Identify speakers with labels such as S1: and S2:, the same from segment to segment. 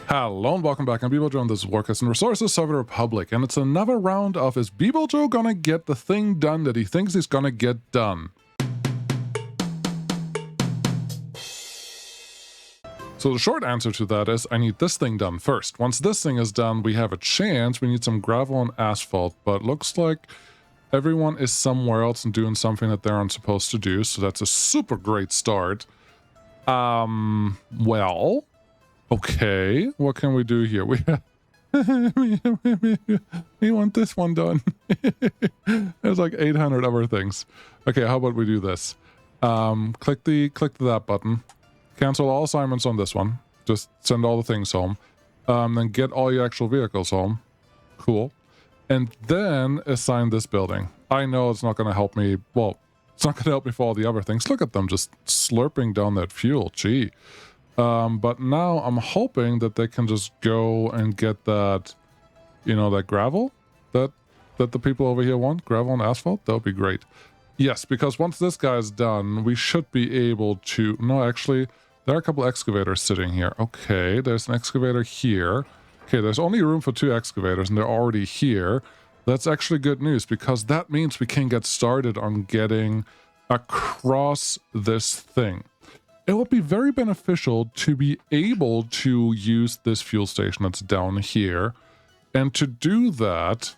S1: Hello and welcome back. I'm Beeble on this Workers and Resources Server Republic, and it's another round of is Beeble gonna get the thing done that he thinks he's gonna get done? So the short answer to that is I need this thing done first. Once this thing is done, we have a chance. We need some gravel and asphalt, but looks like everyone is somewhere else and doing something that they aren't supposed to do, so that's a super great start. Well, okay, what can we do here? We want this one done. There's like 800 other things. Okay, how about we do this? Click that button. Cancel all assignments on this one. Just send all the things home. Then get all your actual vehicles home. Cool. And then assign this building. I know it's not going to help me. Well, it's not going to help me for all the other things. Look at them just slurping down that fuel. Gee. But now I'm hoping that they can just go and get that, that gravel that the people over here want. Gravel and asphalt. That would be great. Yes, because once this guy is done, we should be able to... No, actually... There are a couple excavators sitting here. Okay, there's an excavator here. Okay, there's only room for 2 excavators, and they're already here. That's actually good news, because that means we can get started on getting across this thing. It would be very beneficial to be able to use this fuel station that's down here. And to do that,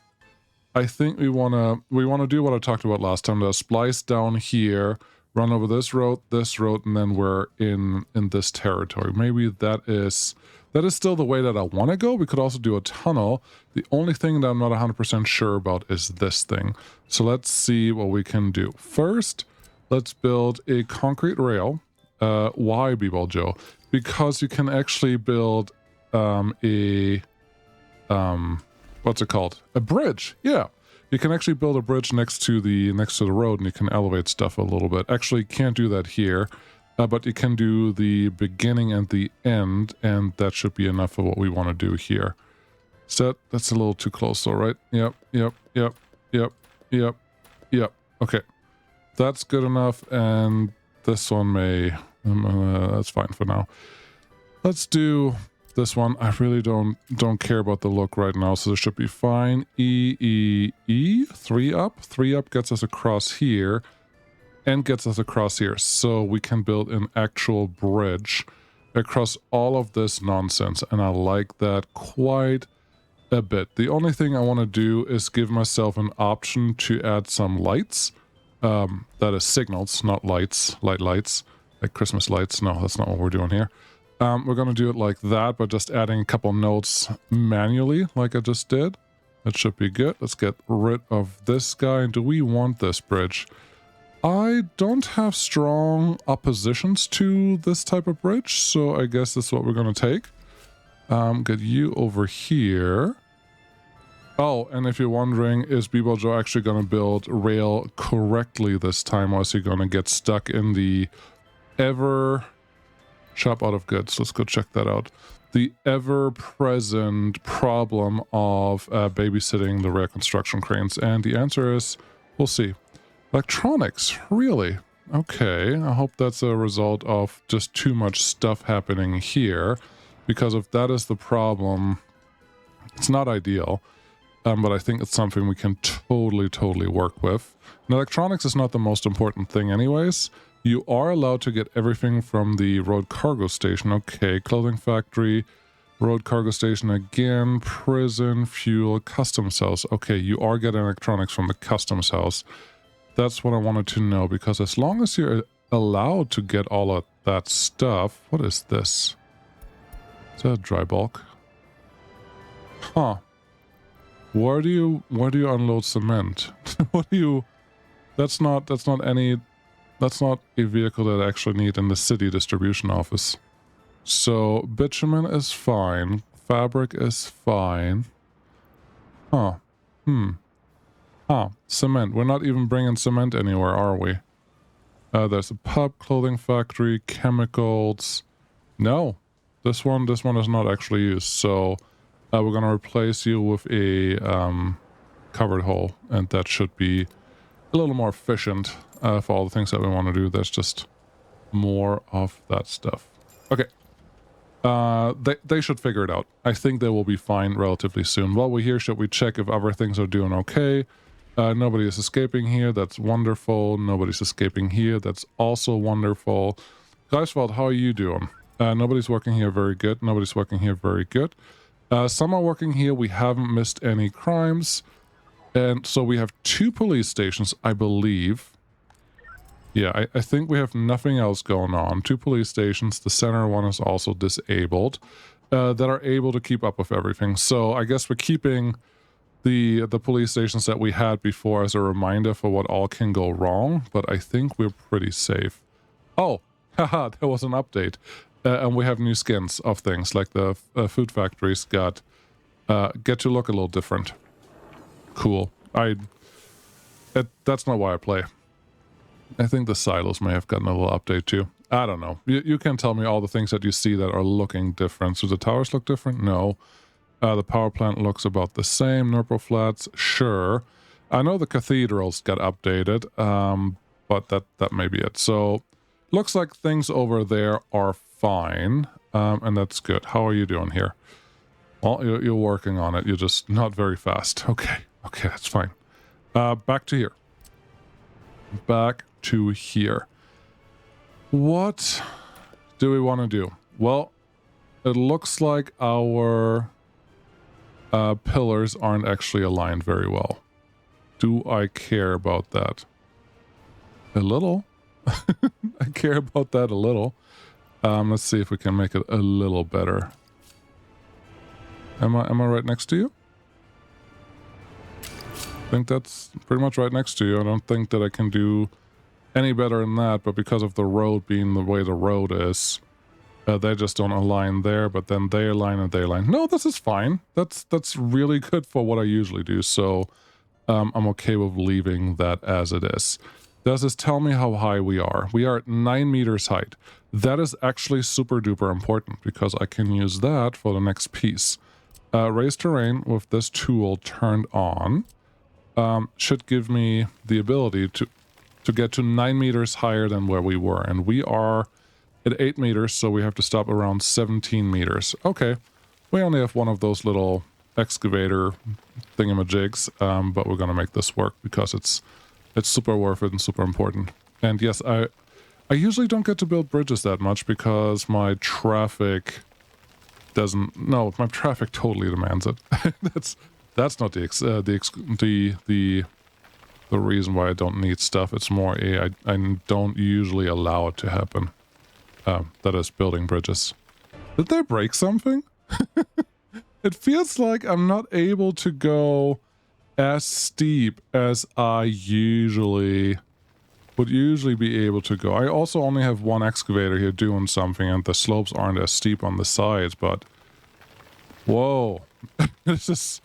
S1: I think we want to do what I talked about last time. The splice down here, run over this road, and then we're in this territory. Maybe that is still the way that I want to go. We could also do a tunnel. The only thing that I'm not 100% sure about is this thing. So let's see what we can do. First, let's build a concrete rail. Why, B-Ball Joe? Because you can actually build what's it called? A bridge. Yeah. You can actually build a bridge next to the road, and you can elevate stuff a little bit. Actually, you can't do that here, but you can do the beginning and the end, and that should be enough of what we want to do here. So that's a little too close, though, right? Yep. Okay, that's good enough, and this one may... that's fine for now. Let's do... this one. I really don't care about the look right now, so this should be fine. 3 up. 3 up gets us across here and gets us across here, so we can build an actual bridge across all of this nonsense, and I like that quite a bit. The only thing I want to do is give myself an option to add some lights. That is signals, not lights. Lights, like Christmas lights. No, that's not what we're doing here. We're going to do it like that, but just adding a couple nodes manually, like I just did. That should be good. Let's get rid of this guy. Do we want this bridge? I don't have strong oppositions to this type of bridge, so I guess that's what we're going to take. Get you over here. Oh, and if you're wondering, is B-Ball Joe actually going to build rail correctly this time, or is he going to get stuck in the ever... Shop out of goods. Let's go check that out. The ever-present problem of babysitting the rail construction cranes. And the answer is, we'll see. Electronics, really? Okay, I hope that's a result of just too much stuff happening here. Because if that is the problem, it's not ideal. But I think it's something we can totally work with. And electronics is not the most important thing anyways. You are allowed to get everything from the road cargo station. Okay, clothing factory, road cargo station again, prison, fuel, customs house. Okay, you are getting electronics from the customs house. That's what I wanted to know, because as long as you're allowed to get all of that stuff... What is this? Is that dry bulk? Huh. Where do you unload cement? What do you... That's not a vehicle that I actually need in the city distribution office. So, bitumen is fine. Fabric is fine. Huh. Cement. We're not even bringing cement anywhere, are we? There's a pub, clothing factory, chemicals. No. This one is not actually used. So, we're going to replace you with a covered hole. And that should be a little more efficient. For all the things that we want to do. There's just more of that stuff. Okay. They should figure it out. I think they will be fine relatively soon. While we're here, should we check if other things are doing okay? Nobody is escaping here. That's wonderful. Nobody's escaping here. That's also wonderful. Greifswald, how are you doing? Nobody's working here. Very good. Nobody's working here. Very good. Some are working here. We haven't missed any crimes. And so we have 2 police stations, I believe. Yeah, I think we have nothing else going on. 2 police stations. The center one is also disabled. That are able to keep up with everything. So I guess we're keeping the police stations that we had before as a reminder for what all can go wrong. But I think we're pretty safe. Oh, haha, there was an update. And we have new skins of things, like the food factories get to look a little different. Cool. That's not why I play. I think the silos may have gotten a little update too. I don't know. You can tell me all the things that you see that are looking different. So the towers look different? No. The power plant looks about the same. Nurple Flats? Sure. I know the cathedrals got updated, but that may be it. So looks like things over there are fine, and that's good. How are you doing here? Well, you're working on it. You're just not very fast. Okay, that's fine. Back to here. Back to here. What do we want to do? Well, it looks like our pillars aren't actually aligned very well. Do I care about that? A little. I care about that a little. Let's see if we can make it a little better. Am I right next to you? I think that's pretty much right next to you. I don't think that I can do any better than that, but because of the road being the way the road is, they just don't align there, but then they align and they align. No, this is fine. That's really good for what I usually do, so I'm okay with leaving that as it is. Does this tell me how high we are? We are at 9 meters height. That is actually super duper important because I can use that for the next piece. Raise terrain with this tool turned on should give me the ability to get to 9 meters higher than where we were. And we are at 8 meters, so we have to stop around 17 meters. Okay, we only have one of those little excavator thingamajigs, but we're going to make this work because it's super worth it and super important. And yes, I usually don't get to build bridges that much because my traffic doesn't... No, my traffic totally demands it. That's not the reason why I don't need stuff. It's more I don't usually allow it to happen. That is building bridges. Did they break something? It feels like I'm not able to go as steep as I would usually be able to go. I also only have one excavator here doing something, and the slopes aren't as steep on the sides, but whoa. This is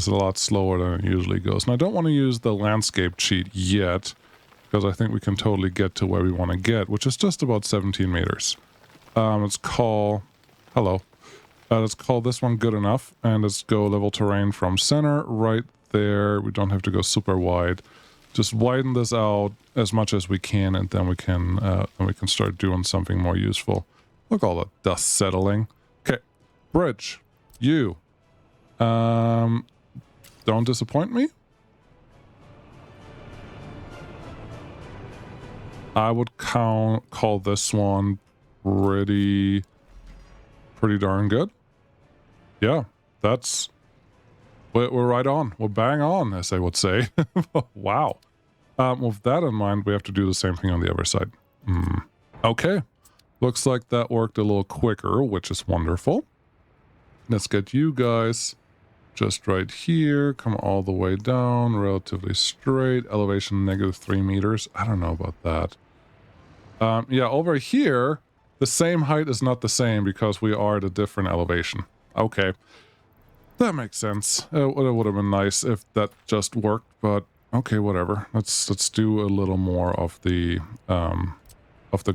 S1: a lot slower than it usually goes. And I don't want to use the landscape cheat yet, because I think we can totally get to where we want to get, which is just about 17 meters. Let's call... Hello. Let's call this one good enough, and let's go level terrain from center right there. We don't have to go super wide. Just widen this out as much as we can, and then we can start doing something more useful. Look, all the dust settling. Okay, bridge. You. Don't disappoint me. I would call this one pretty darn good. Yeah, we're right on. We're bang on, as they would say. Wow. With that in mind, we have to do the same thing on the other side. Okay. Looks like that worked a little quicker, which is wonderful. Let's get you guys just right here. Come all the way down, relatively straight. Elevation -3 meters. I don't know about that. Yeah, over here, the same height is not the same because we are at a different elevation. Okay. That makes sense. It would have been nice if that just worked, but okay, whatever. Let's do a little more of the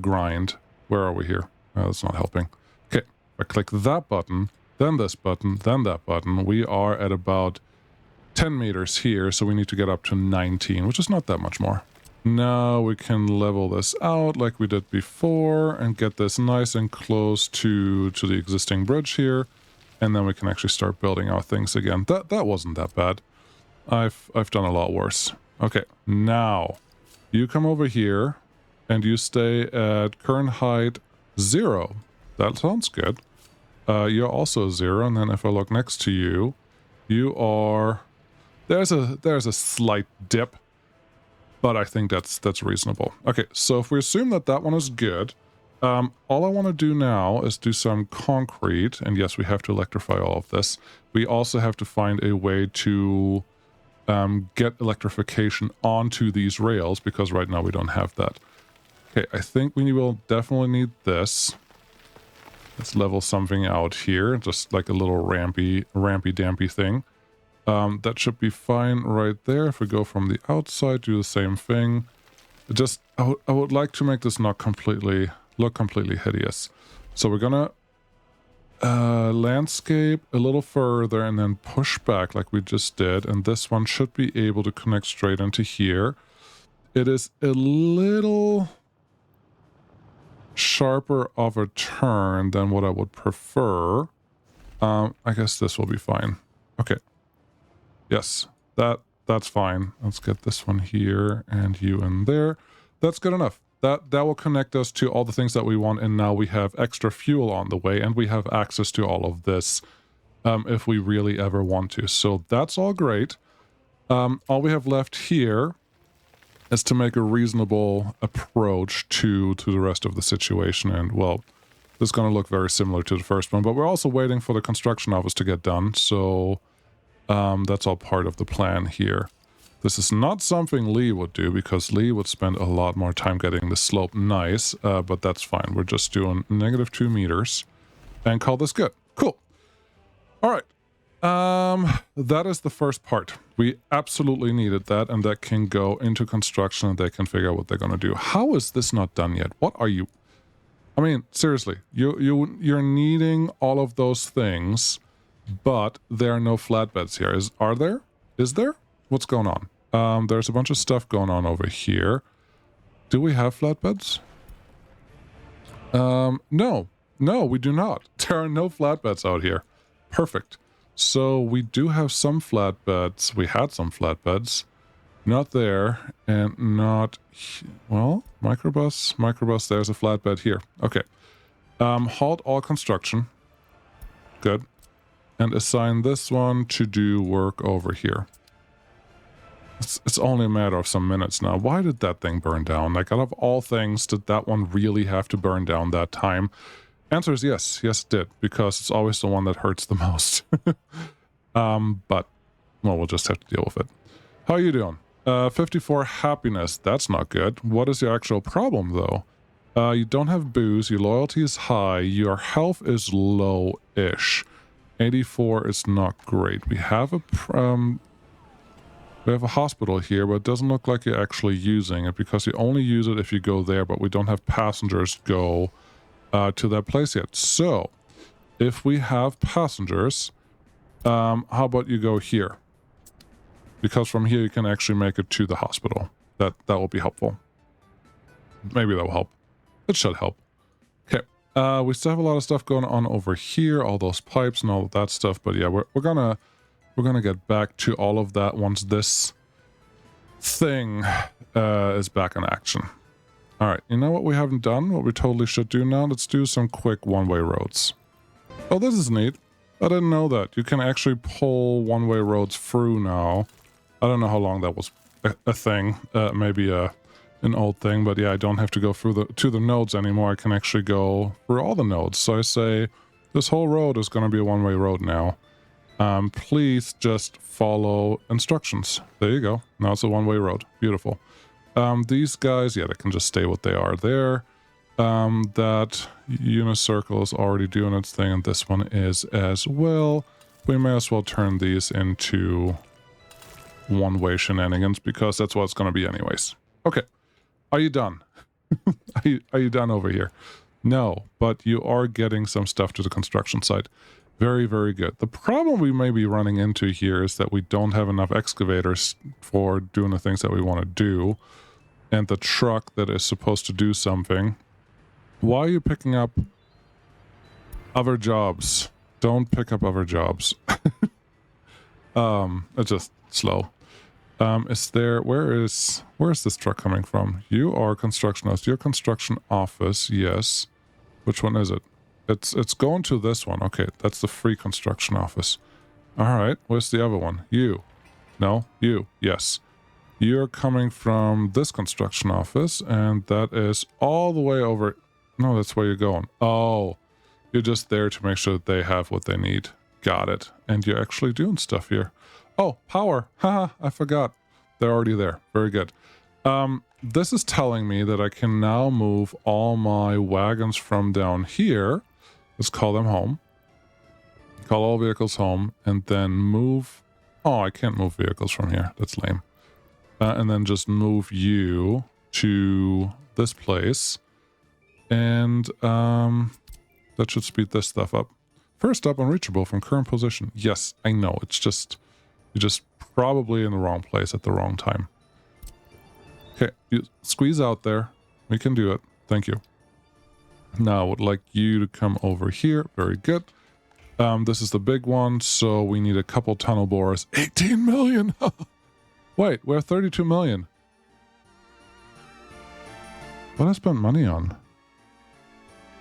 S1: grind. Where are we here? That's not helping. Okay, I click that button, then this button, then that button. We are at about 10 meters here, so we need to get up to 19, which is not that much more. Now we can level this out like we did before and get this nice and close to the existing bridge here. And then we can actually start building our things again. That wasn't that bad. I've done a lot worse. Okay, now you come over here and you stay at current height 0. That sounds good. You're also 0, and then if I look next to you, you are... There's a slight dip, but I think that's reasonable. Okay, so if we assume that that one is good, all I want to do now is do some concrete, and yes, we have to electrify all of this. We also have to find a way to get electrification onto these rails, because right now we don't have that. Okay, I think we will definitely need this. Let's level something out here, just like a little rampy-dampy thing. That should be fine right there. If we go from the outside, do the same thing. Just, I would like to make this not look completely hideous. So we're gonna landscape a little further and then push back like we just did. And this one should be able to connect straight into here. It is a little sharper of a turn than what I would prefer. I guess this will be fine. Okay. Yes, that's fine. Let's get this one here and you in there. That's good enough. That will connect us to all the things that we want, and now we have extra fuel on the way, and we have access to all of this if we really ever want to. So that's all great. All we have left here is to make a reasonable approach to the rest of the situation, and well, this is going to look very similar to the first one, but we're also waiting for the construction office to get done, so that's all part of the plan here. This is not something Lee would do, because Lee would spend a lot more time getting the slope nice, but that's fine. We're just doing -2 meters and call this good. Cool. All right. That is the first part. We absolutely needed that, and that can go into construction and they can figure out what they're going to do. How is this not done yet? What are you... I mean, seriously, you're needing all of those things, but there are no flatbeds here. Are there? Is there? What's going on? There's a bunch of stuff going on over here. Do we have flatbeds? No. No, we do not. There are no flatbeds out here. Perfect. So we do have some flatbeds. We had some flatbeds. Not there, and not... Well, microbus, there's a flatbed here. Okay. Halt all construction. Good. And assign this one to do work over here. It's only a matter of some minutes now. Why did that thing burn down? Like, out of all things, did that one really have to burn down that time? Answer is yes. Yes, it did. Because it's always the one that hurts the most. But, well, we'll just have to deal with it. How are you doing? 54 happiness. That's not good. What is your actual problem, though? You don't have booze. Your loyalty is high. Your health is low-ish. 84 is not great. We have a hospital here, but it doesn't look like you're actually using it, because you only use it if you go there, but we don't have passengers go to that place yet. So, if we have passengers, how about you go here? Because from here you can actually make it to the hospital. That will be helpful. Maybe that will help. It should help. Okay. We still have a lot of stuff going on over here, all those pipes and all of that stuff, but yeah, we're gonna get back to all of that once this thing is back in action. All right, you know what we haven't done? What we totally should do now? Let's do some quick one-way roads. Oh, this is neat. I didn't know that. You can actually pull one-way roads through now. I don't know how long that was a thing. Maybe an old thing, but yeah, I don't have to go through to the nodes anymore. I can actually go through all the nodes. So I say, this whole road is going to be a one-way road now. Please just follow instructions. There you go. Now it's a one-way road. Beautiful. These guys, yeah, they can just stay what they are there. That unicircle is already doing its thing, and this one is as well. We may as well turn these into one-way shenanigans, because that's what it's going to be anyways. Okay. Are you done? Are you done over here? No, but you are getting some stuff to the construction site. Very, very good. The problem we may be running into here is that we don't have enough excavators for doing the things that we want to do. and the truck that is supposed to do something. Why are you picking up other jobs? Don't pick up other jobs. It's just slow. Is there, where is this truck coming from? You are construction office. Your construction office, yes. Which one is it? It's going to this one. Okay, that's the free construction office. All right, where's the other one? You. No, you. Yes. You're coming from this construction office, and that is all the way over. No, that's where you're going. Oh, you're just there to make sure that they have what they need. Got it. And you're actually doing stuff here. Oh, power. Haha, I forgot. They're already there. Very good. This is telling me that I can now move all my wagons from down here. Let's call them home. Call all vehicles home, and then move... Oh, I can't move vehicles from here. That's lame. And then just move you to this place. And that should speed this stuff up. First up, unreachable from current position. Yes, I know. It's just... You're just probably in the wrong place at the wrong time. Okay, you squeeze out there. We can do it. Thank you. Now, I would like you to come over here. Very good. This is the big one, so we need a couple tunnel borers. 18 million! Wait, we're 32 million. What I spent money on?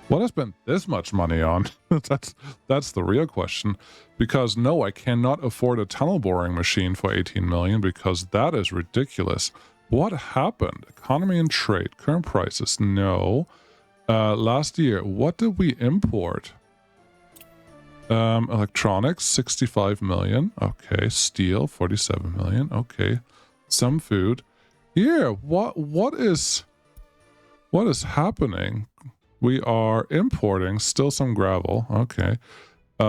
S1: What I spent this much money on? That's the real question. Because no, I cannot afford a tunnel boring machine for 18 million because that is ridiculous. What happened? Economy and trade, current prices, no. Last year, what did we import? Electronics, 65 million. Okay, steel, 47 million. Okay, some food. Yeah, what is happening? We are importing still some gravel. Okay,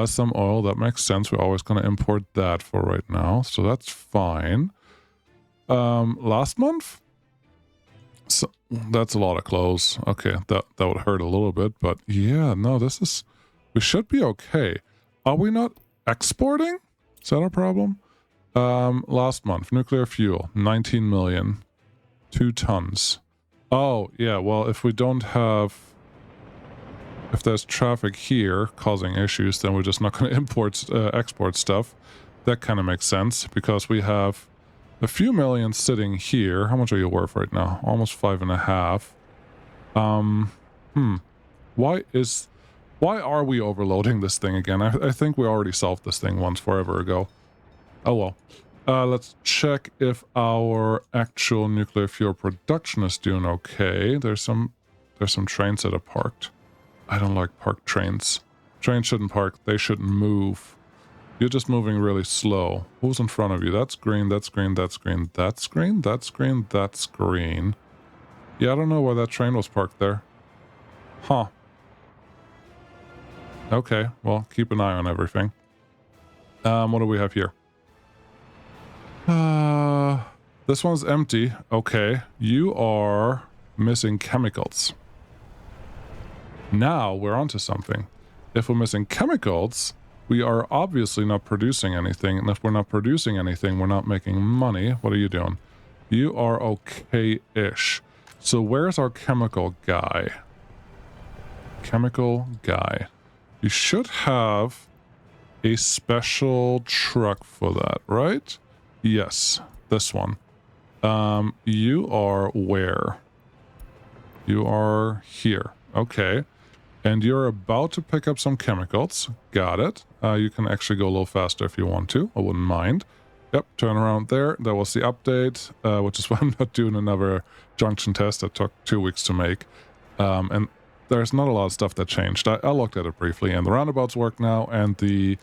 S1: some oil. That makes sense. We're always going to import that for right now, so that's fine. Last month, so that's a lot of clothes. Okay, that would hurt a little bit, but yeah, no, we should be okay. Are we not exporting? Is that a problem? Last month, nuclear fuel, 19 million, 2 tons. Oh, yeah, well, if there's traffic here causing issues, then we're just not going to export stuff. That kind of makes sense because we have a few million sitting here. How much are you worth right now? Almost 5.5. Why are we overloading this thing again? I think we already solved this thing once forever ago. Oh well. Let's check if our actual nuclear fuel production is doing okay. There's some trains that are parked. I don't like parked trains. Trains shouldn't park. They shouldn't move. You're just moving really slow. Who's in front of you? That's green, that's green, that's green, that's green, that's green, that's green. Yeah, I don't know why that train was parked there. Huh. Okay, well, keep an eye on everything. What do we have here? This one's empty. Okay, you are missing chemicals. Now we're onto something. If we're missing chemicals, we are obviously not producing anything, and if we're not producing anything, we're not making money. What are you doing? You are okay-ish. So where's our chemical guy? Chemical guy. You should have a special truck for that, right? Yes, this one. You are where? You are here. Okay. And you're about to pick up some chemicals. Got it. You can actually go a little faster if you want to. I wouldn't mind. Yep, turn around there. That was the update, which is why I'm not doing another junction test that took 2 weeks to make. And there's not a lot of stuff that changed. I looked at it briefly, and the roundabouts work now, and the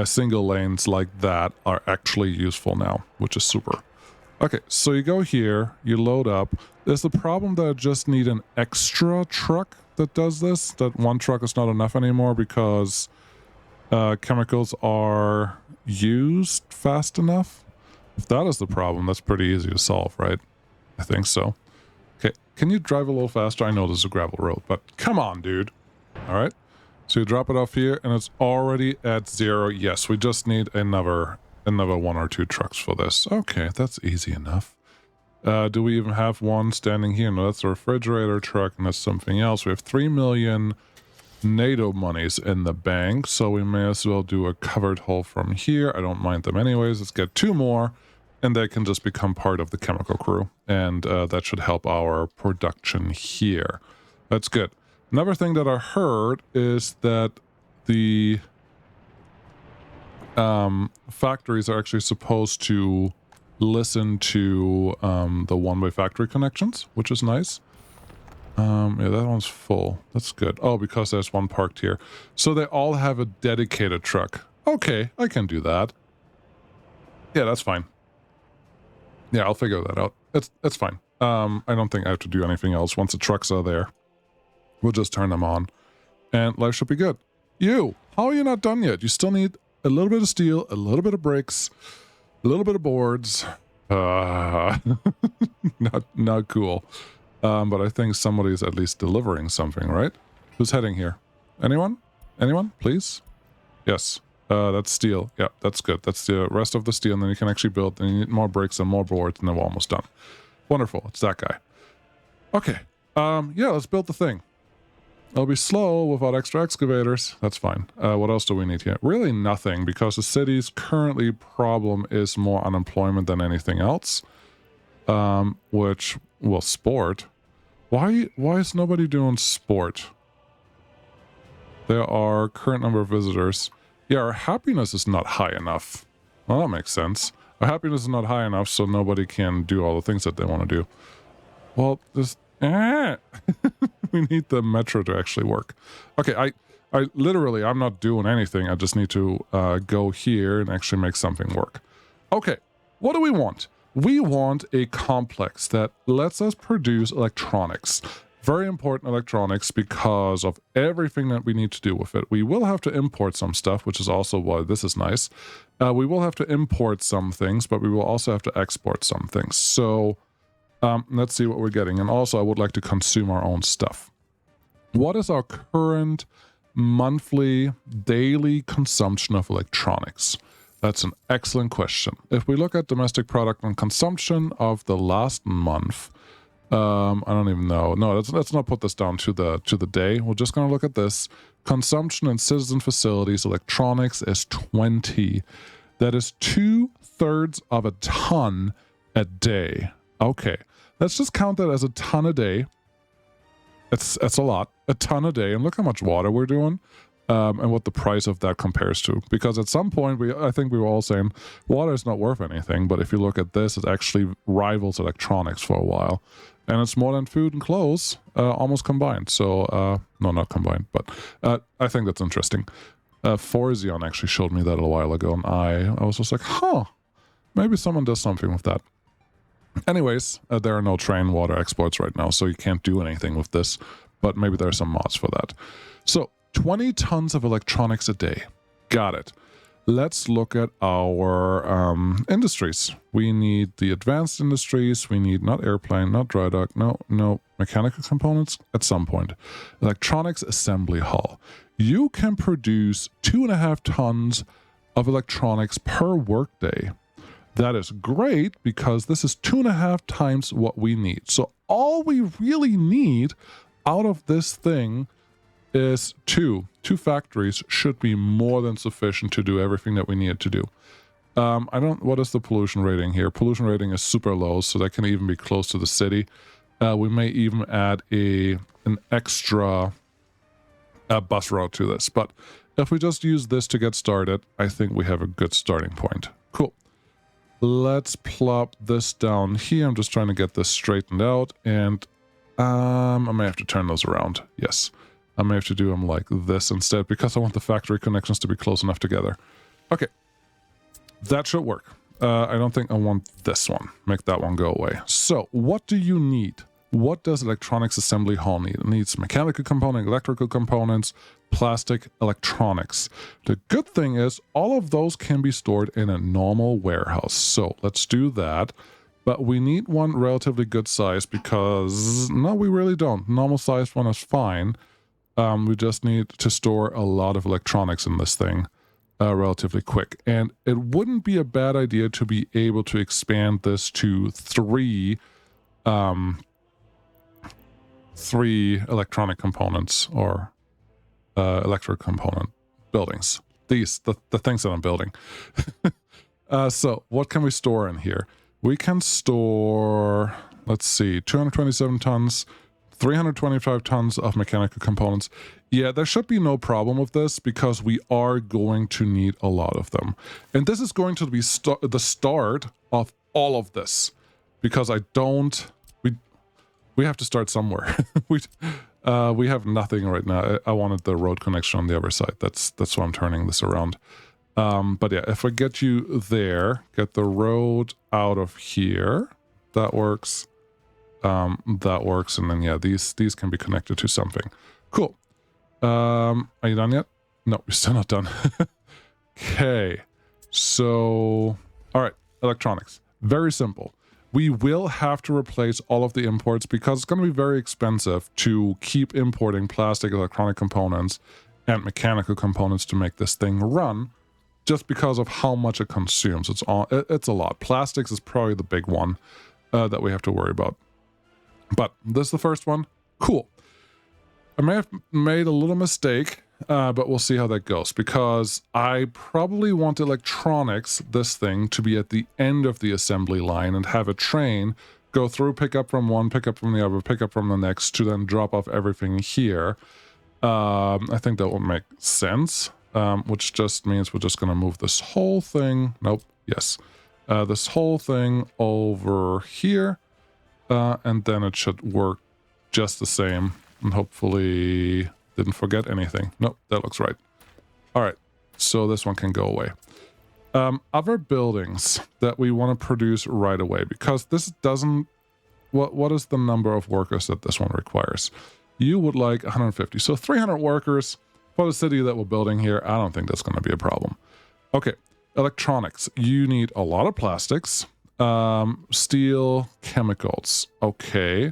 S1: single lanes like that are actually useful now, which is super. Okay, so you go here, you load up. There's the problem that I just need an extra truck that does this, that one truck is not enough anymore because chemicals are used fast enough. If that is the problem, that's pretty easy to solve, right? I think so. Okay, can you drive a little faster? I know this is a gravel road, but come on, dude. All right, so you drop it off here, and it's already at 0. Yes, we just need another 1 or 2 trucks for this. Okay, that's easy enough. Do we even have one standing here? No, that's a refrigerator truck, and that's something else. We have 3 million NATO monies in the bank, so we may as well do a covered hull from here. I don't mind them anyways. Let's get 2 more, and they can just become part of the chemical crew, and that should help our production here. That's good. Another thing that I heard is that the factories are actually supposed to listen to the one-way factory connections, which is nice. Yeah, that one's full. That's good. Oh, because there's one parked here. So they all have a dedicated truck. Okay, I can do that. Yeah, that's fine. Yeah, I'll figure that out. That's fine. I don't think I have to do anything else. Once the trucks are there, we'll just turn them on, and life should be good. You, how are you not done yet? You still need a little bit of steel, a little bit of bricks, a little bit of boards. Not cool. But I think somebody's at least delivering something, right? Who's heading here? Anyone? Anyone? Please? Yes. That's steel. Yeah, that's good. That's the rest of the steel, and then you can actually build, and you need more bricks and more boards, and then we're almost done. Wonderful. It's that guy. Okay. Yeah, let's build the thing. It'll be slow without extra excavators. That's fine. What else do we need here? Really nothing, because the city's currently problem is more unemployment than anything else. Which, well, sport. Why is nobody doing sport? There are current number of visitors. Yeah, our happiness is not high enough. Well, that makes sense. Our happiness is not high enough, so nobody can do all the things that they want to do. Well, just... we need the metro to actually work. Okay, I literally, I'm not doing anything. I just need to go here and actually make something work. Okay, what do we want? We want a complex that lets us produce electronics. Very important electronics because of everything that we need to do with it. We will have to import some stuff, which is also why this is nice. We will have to import some things, but we will also have to export some things. So let's see what we're getting. And also, I would like to consume our own stuff. What is our current monthly, daily consumption of electronics? That's an excellent question. If we look at domestic product and consumption of the last month, I don't even know. No, let's not put this down to the day. We're just going to look at this. Consumption in citizen facilities, electronics is 20. That is 2/3 of a ton a day. Okay, let's just count that as a ton a day. It's a lot, a ton a day. And look how much water we're doing. And what the price of that compares to. Because at some point, I think we were all saying, water is not worth anything. But if you look at this, it actually rivals electronics for a while. And it's more than food and clothes, almost combined. So, no, not combined, but I think that's interesting. Forzion actually showed me that a while ago, and I was just like, huh, maybe someone does something with that. Anyways, there are no train water exports right now, so you can't do anything with this. But maybe there are some mods for that. So, 20 tons of electronics a day. Got it. Let's look at our industries. We need the advanced industries. We need not airplane, not dry dock, no mechanical components at some point. Electronics assembly hall. You can produce 2.5 tons of electronics per workday. That is great because this is 2.5 times what we need. So all we really need out of this thing is two factories should be more than sufficient to do everything that we need to do. What is the pollution rating here? Pollution rating is super low, so that can even be close to the city. We may even add an extra bus route to this, but if we just use this to get started, I think we have a good starting point. Cool. Let's plop this down here. I'm just trying to get this straightened out, and I may have to turn those around. Yes. I may have to do them like this instead because I want the factory connections to be close enough together. Okay. That should work. I don't think I want this one. Make that one go away. So, what do you need? What does electronics assembly hall need? It needs mechanical components, electrical components, plastic, electronics. The good thing is all of those can be stored in a normal warehouse. So, let's do that. But we need one relatively good size because, no, we really don't. Normal sized one is fine. We just need to store a lot of electronics in this thing relatively quick. And it wouldn't be a bad idea to be able to expand this to 3 3 electronic components or electric component buildings. The things that I'm building. So what can we store in here? We can store, let's see, 227 tons, 325 tons of mechanical components. Yeah, there should be no problem with this because we are going to need a lot of them. And this is going to be the start of all of this, because we have to start somewhere. We have nothing right now. I wanted the road connection on the other side. That's why I'm turning this around. But yeah, if I get you there, get the road out of here, that works. That works, and then yeah, these can be connected to something. Cool. Are you done yet? No, we're still not done. Okay. So, all right, electronics. Very simple. We will have to replace all of the imports because it's going to be very expensive to keep importing plastic electronic components and mechanical components to make this thing run, just because of how much it consumes. It's a lot. Plastics is probably the big one that we have to worry about. But this is the first one. Cool. I may have made a little mistake, but we'll see how that goes, because I probably want electronics, this thing, to be at the end of the assembly line and have a train go through, pick up from one, pick up from the other, pick up from the next, to then drop off everything here. I think that will make sense, which just means we're just going to move this whole thing. Nope. Yes. This whole thing over here, and then it should work just the same. And hopefully didn't forget anything. Nope, that looks right. All right, so this one can go away. Other buildings that we want to produce right away, because this doesn't... What is the number of workers that this one requires? You would like 150. So 300 workers for the city that we're building here. I don't think that's going to be a problem. Okay, electronics. You need a lot of plastics. Steel, chemicals. Okay.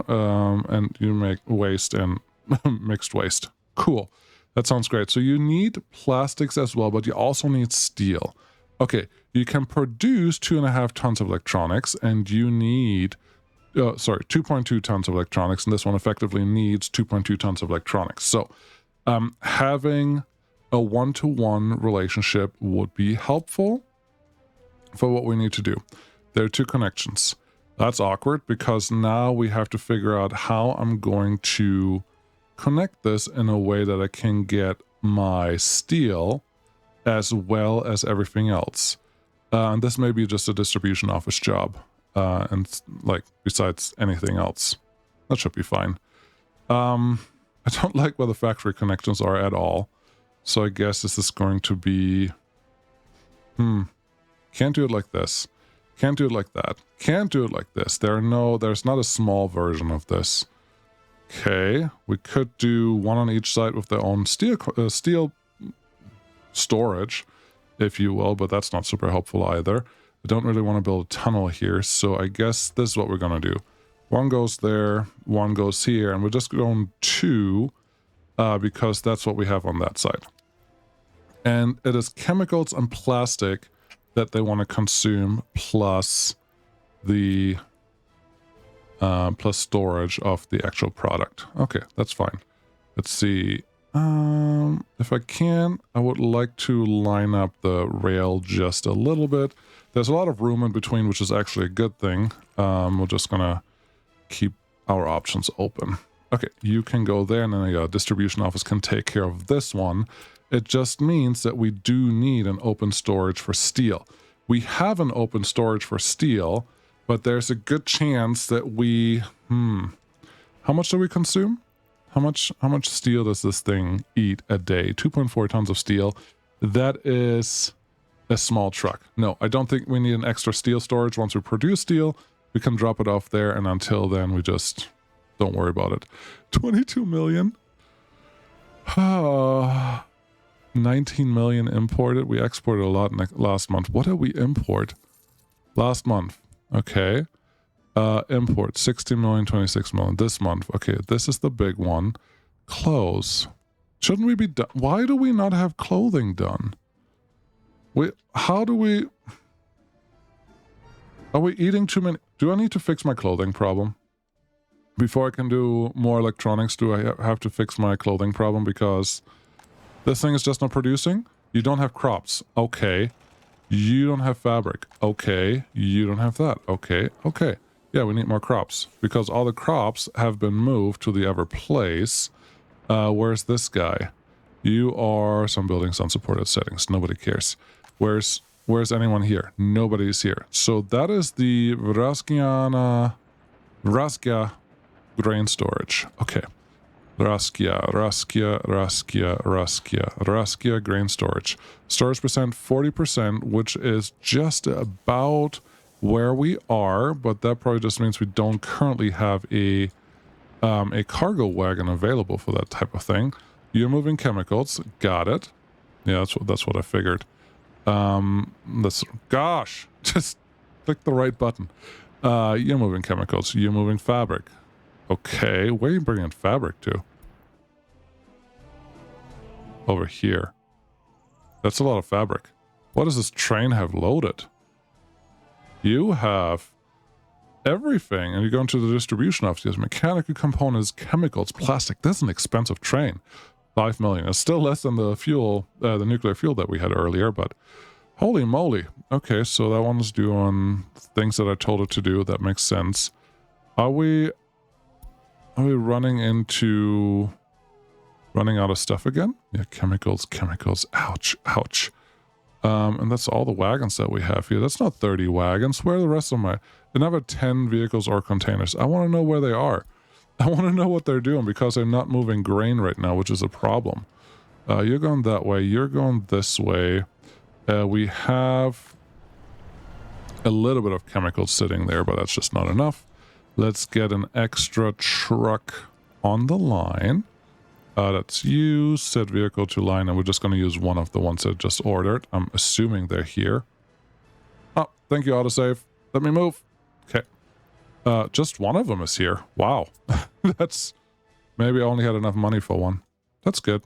S1: And you make waste and mixed waste. Cool. That sounds great. So you need plastics as well, but you also need steel. Okay, you can produce 2.5 tons of electronics, and you need 2.2 tons of electronics, and this one effectively needs 2.2 tons of electronics. So having a one-to-one relationship would be helpful for what we need to do. There are 2 connections. That's awkward because now we have to figure out how I'm going to connect this in a way that I can get my steel as well as everything else. And this may be just a distribution office job. And like, besides anything else, that should be fine. I don't like where the factory connections are at all. So I guess this is going to be... Can't do it like this. Can't do it like that. Can't do it like this. There's not a small version of this. Okay, we could do one on each side with their own steel storage, if you will, but that's not super helpful either. I don't really want to build a tunnel here, so I guess this is what we're going to do. One goes there, one goes here, and we're just going 2 because that's what we have on that side. And it is chemicals and plastic that they want to consume, plus the plus storage of the actual product. Okay, that's fine. Let's see. If I can, I would like to line up the rail just a little bit. There's a lot of room in between, which is actually a good thing. We're just gonna keep our options open. Okay, you can go there, and then the distribution office can take care of this one. It just means that we do need an open storage for steel. We have an open storage for steel, but there's a good chance that we... How much do we consume? How much steel does this thing eat a day? 2.4 tons of steel. That is a small truck. No, I don't think we need an extra steel storage. Once we produce steel, we can drop it off there, and until then, we just don't worry about it. 22 million? 19 million imported. We exported a lot last month. What did we import last month? Okay. Import 60 million, 26 million this month. Okay, this is the big one. Clothes. Shouldn't we be done? Why do we not have clothing done? Are we eating too many? Do I need to fix my clothing problem? Before I can do more electronics, do I have to fix my clothing problem because this thing is just not producing? You don't have crops. Okay. You don't have fabric. Okay. You don't have that. Okay. Okay. Yeah, we need more crops because all the crops have been moved to the other place. Where's this guy? You are some buildings unsupported settings. Nobody cares. Where's anyone here? Nobody's here. So that is the Vraska grain storage. Okay. Raskia grain storage. Storage percent 40%, which is just about where we are, but that probably just means we don't currently have a cargo wagon available for that type of thing. You're moving chemicals. Got it. Yeah, that's what I figured. Gosh, just click the right button. You're moving chemicals. You're moving fabric. Okay, where are you bringing fabric to? Over here. That's a lot of fabric. What does this train have loaded? You have everything, and you go into the distribution office. Yes, mechanical components, chemicals, plastic. That's an expensive train. 5 million. It's still less than the fuel, the nuclear fuel that we had earlier, but holy moly. Okay, so that one's doing things that I told it to do. That makes sense. Are we running out of stuff again? Yeah, chemicals. Ouch, ouch. And that's all the wagons that we have here. That's not 30 wagons. Where are the rest of my... Another 10 vehicles or containers. I want to know where they are. I want to know what they're doing because they're not moving grain right now, which is a problem. You're going that way. You're going this way. We have a little bit of chemicals sitting there, but that's just not enough. Let's get an extra truck on the line. That's you. Set vehicle to line, and we're just going to use one of the ones that just ordered. I'm assuming they're here. Oh, thank you, autosave. Let me move. Okay. Just one of them is here. Wow. That's... Maybe I only had enough money for one. That's good.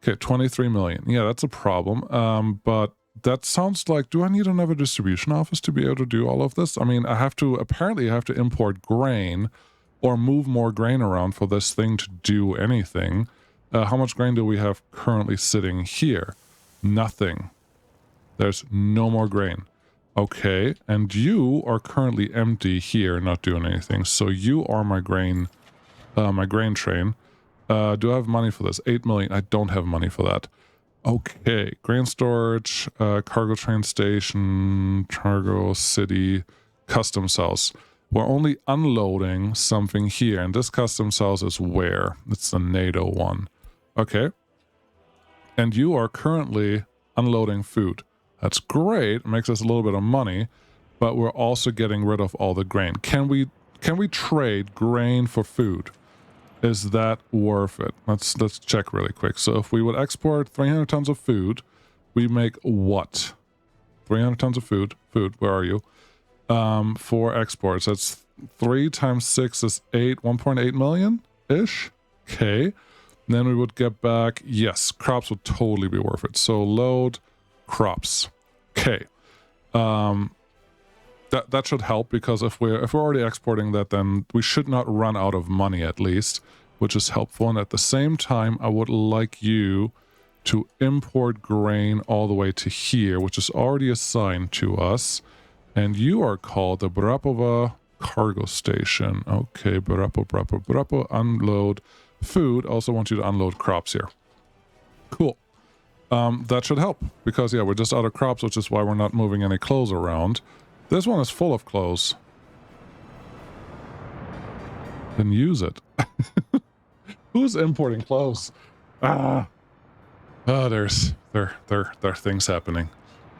S1: Okay, 23 million. Yeah, that's a problem. But that sounds like... Do I need another distribution office to be able to do all of this? I mean, apparently I have to import grain or move more grain around for this thing to do anything. How much grain do we have currently sitting here? Nothing. There's no more grain. Okay, and you are currently empty here, not doing anything. So you are my grain train. Do I have money for this? 8 million. I don't have money for that. Okay, grain storage, cargo train station, cargo city, customs house. We're only unloading something here, and this customs house is where? It's the NATO one. Okay. And you are currently unloading food. That's great. It makes us a little bit of money, but we're also getting rid of all the grain. Can we trade grain for food? Is that worth it? Let's check really quick. So if we would export 300 tons of food, we make what? 300 tons of food. Where are you? For exports, that's 3 times 6 is 1.8 million-ish. Okay. Then we would get back, yes, crops would totally be worth it. So load crops. Okay. That should help because if we're already exporting that, then we should not run out of money at least, which is helpful. And at the same time, I would like you to import grain all the way to here, which is already assigned to us. And you are called the Brapova Cargo Station. Okay, Brapo, unload food. Also want you to unload crops here. Cool. That should help because, yeah, we're just out of crops, which is why we're not moving any clothes around. This one is full of clothes. Then use it. Who's importing clothes? There are things happening.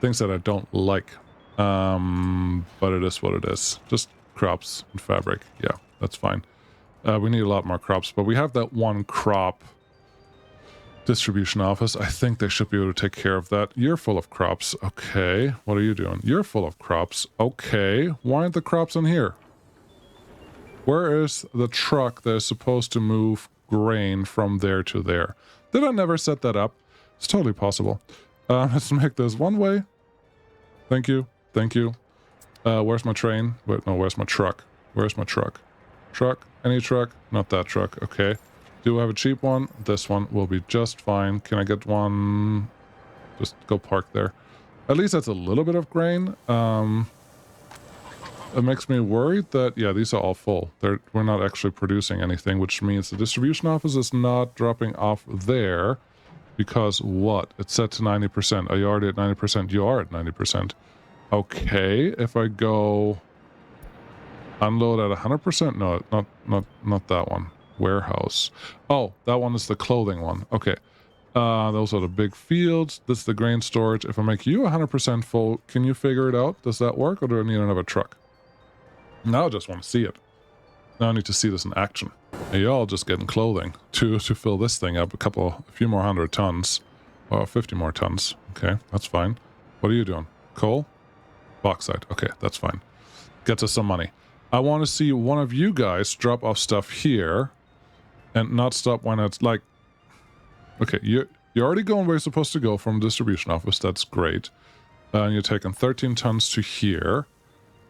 S1: Things that I don't like. But it is what it is. Just crops and fabric. Yeah, that's fine. We need a lot more crops, but we have that one crop distribution office. I think they should be able to take care of that. You're full of crops. Okay. What are you doing? You're full of crops. Okay. Why aren't the crops in here? Where is the truck that is supposed to move grain from there to there? Did I never set that up? It's totally possible. Let's make this one way. Thank you. Thank you. Where's my train? Wait, no, where's my truck? Where's my truck? Truck? Any truck? Not that truck. Okay. Do I have a cheap one? This one will be just fine. Can I get one? Just go park there. At least that's a little bit of grain. It makes me worried that, yeah, these are all full. We're not actually producing anything, which means the distribution office is not dropping off there because what? It's set to 90%. Are you already at 90%? You are at 90%. Okay, if I go unload at 100%? No, not that one. Warehouse. Oh, that one is the clothing one. Okay. Those are the big fields. This is the grain storage. If I make you 100% full, can you figure it out? Does that work, or do I need another truck? Now I just want to see it. Now I need to see this in action. Hey, y'all just getting clothing to fill this thing up. A few more 100 tons. Or 50 more tons. Okay, that's fine. What are you doing? Coal? Bauxite. Okay, that's fine. Gets us some money. I want to see one of you guys drop off stuff here and not stop when it's like... Okay, you're already going where you're supposed to go from distribution office. That's great. And you're taking 13 tons to here.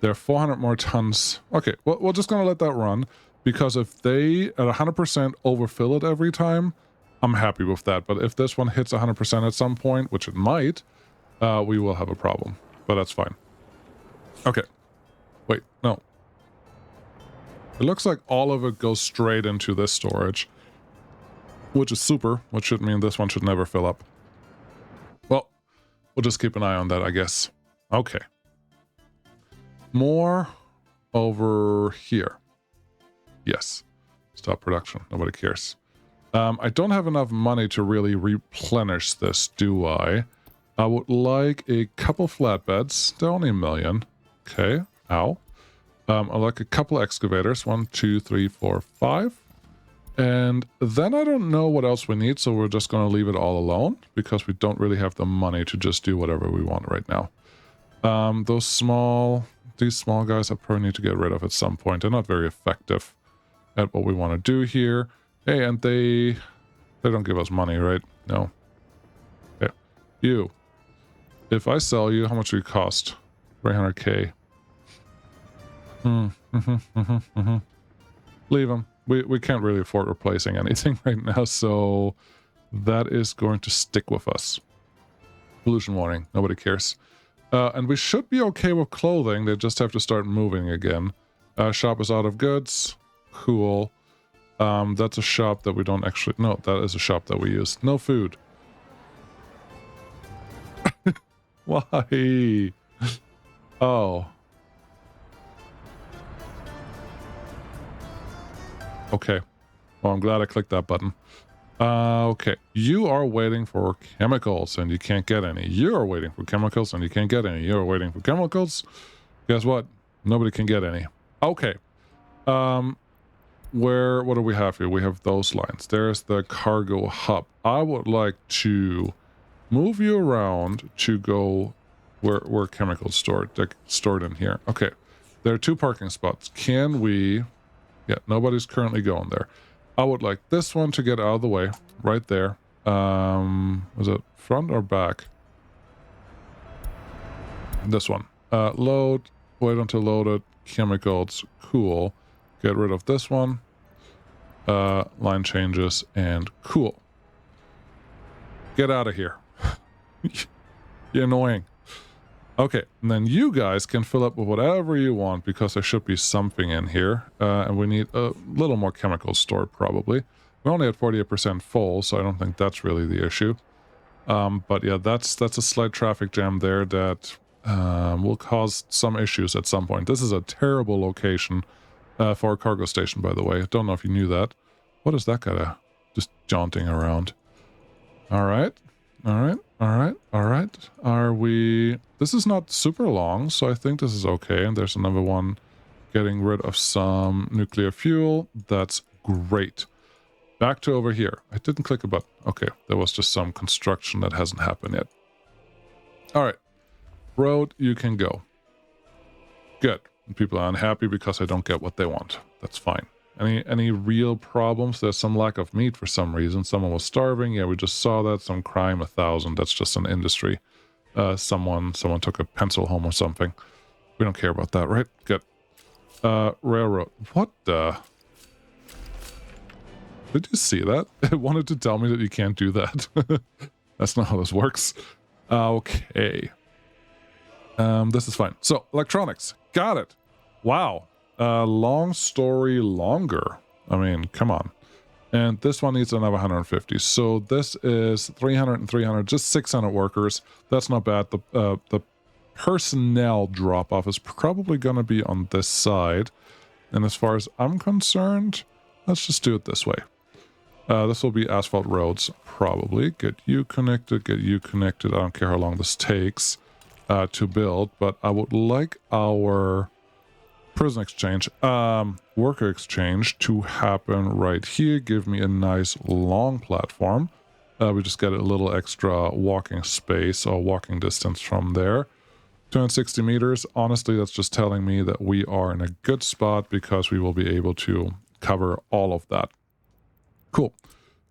S1: There are 400 more tons. Okay, well, we're just going to let that run, because if they at 100% overfill it every time, I'm happy with that. But if this one hits 100% at some point, which it might, we will have a problem. But that's fine. Okay. Wait, no. It looks like all of it goes straight into this storage, which is super, which should mean this one should never fill up. Well, we'll just keep an eye on that, I guess. Okay. More over here. Yes. Stop production. Nobody cares. I don't have enough money to really replenish this, do I? I would like a couple flatbeds. They're only $1 million. Okay. Ow. I like a couple excavators. 1, 2, 3, 4, 5. And then I don't know what else we need, so we're just going to leave it all alone, because we don't really have the money to just do whatever we want right now. These small guys I probably need to get rid of at some point. They're not very effective at what we want to do here. Hey, and they don't give us money, right? No. Okay. You. If I sell you, how much do you cost? 300k. Leave them. We can't really afford replacing anything right now, so that is going to stick with us. Pollution warning. Nobody cares. And we should be okay with clothing. They just have to start moving again. Shop is out of goods. Cool. That's a shop that we don't actually... No, that is a shop that we use. No food. Why? Oh. Okay. Well, I'm glad I clicked that button. Okay. You are waiting for chemicals and you can't get any. You are waiting for chemicals and you can't get any. You are waiting for chemicals. Guess what? Nobody can get any. Okay. What do we have here? We have those lines. There's the cargo hub. I would like to move you around to go where chemicals stored in here. Okay. There are 2 parking spots. Can we... Yeah, nobody's currently going there. I would like this one to get out of the way, right there. Was it front or back? This one. Load, wait until loaded, chemicals, cool. Get rid of this one. Line changes, and cool. Get out of here. You're annoying. Okay, and then you guys can fill up with whatever you want, because there should be something in here. And we need a little more chemicals stored, probably. We're only at 48% full, so I don't think that's really the issue. But yeah, that's a slight traffic jam there that will cause some issues at some point. This is a terrible location for a cargo station, by the way. I don't know if you knew that. What is that guy just jaunting around? All right. All right. All right. All right. Are we... This is not super long, so I think this is okay. And there's another one getting rid of some nuclear fuel. That's great. Back to over here. I didn't click a button. Okay. There was just some construction that hasn't happened yet. All right. Road, you can go. Good. People are unhappy because I don't get what they want. That's fine. Any real problems? There's some lack of meat for some reason. Someone was starving. Yeah, we just saw that. Some crime, 1,000. That's just an industry. Someone took a pencil home or something. We don't care about that, right? Good. Railroad. What the? Did you see that? It wanted to tell me that you can't do that. That's not how this works. Okay. This is fine. So, electronics. Got it. Wow. Long story longer. I mean, come on. And this one needs another 150. So this is 300 and 300, just 600 workers. That's not bad. The personnel drop-off is probably going to be on this side. And as far as I'm concerned, let's just do it this way. This will be asphalt roads, probably. Get you connected, get you connected. I don't care how long this takes to build, but I would like our prison exchange, worker exchange to happen right here. Give me a nice long platform. We just get a little extra walking space or walking distance from there. 260 meters. Honestly, that's just telling me that we are in a good spot because we will be able to cover all of that. Cool.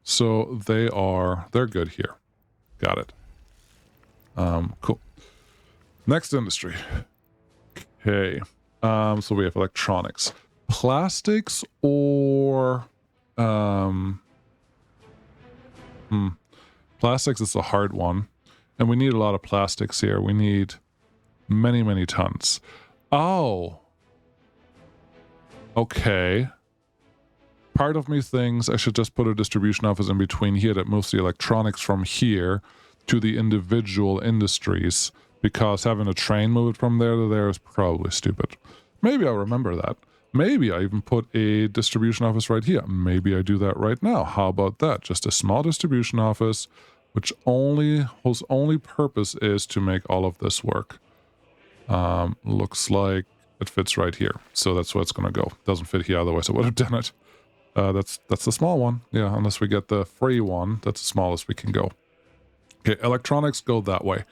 S1: So they're good here. Got it. Cool. Next industry. Okay. So we have electronics. Plastics or plastics is a hard one. And we need a lot of plastics here. We need many tons. Oh. Okay. Part of me thinks I should just put a distribution office in between here that moves the electronics from here to the individual industries, because having a train move it from there to there is probably stupid. Maybe I'll remember that. Maybe I even put a distribution office right here. Maybe I do that right now. How about that? Just a small distribution office, whose only purpose is to make all of this work. Looks like it fits right here. So that's where it's going to go. Doesn't fit here, otherwise I would have done it. That's the small one. Yeah, unless we get the free one, that's the smallest we can go. Okay, electronics go that way.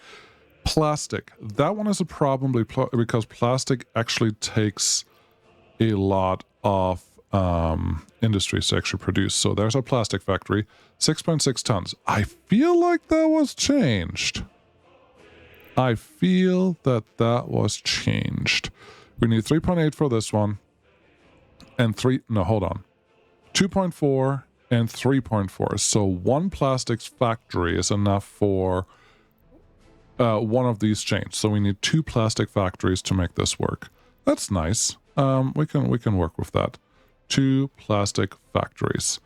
S1: Plastic. That one is a problem because plastic actually takes a lot of industries to actually produce. So there's our plastic factory. 6.6 tons. I feel like that was changed. I feel that was changed. We need 3.8 for this one. And 2.4 and 3.4. So one plastics factory is enough for one of these chains. So we need 2 plastic factories to make this work. That's nice. We can work with that. 2 plastic factories.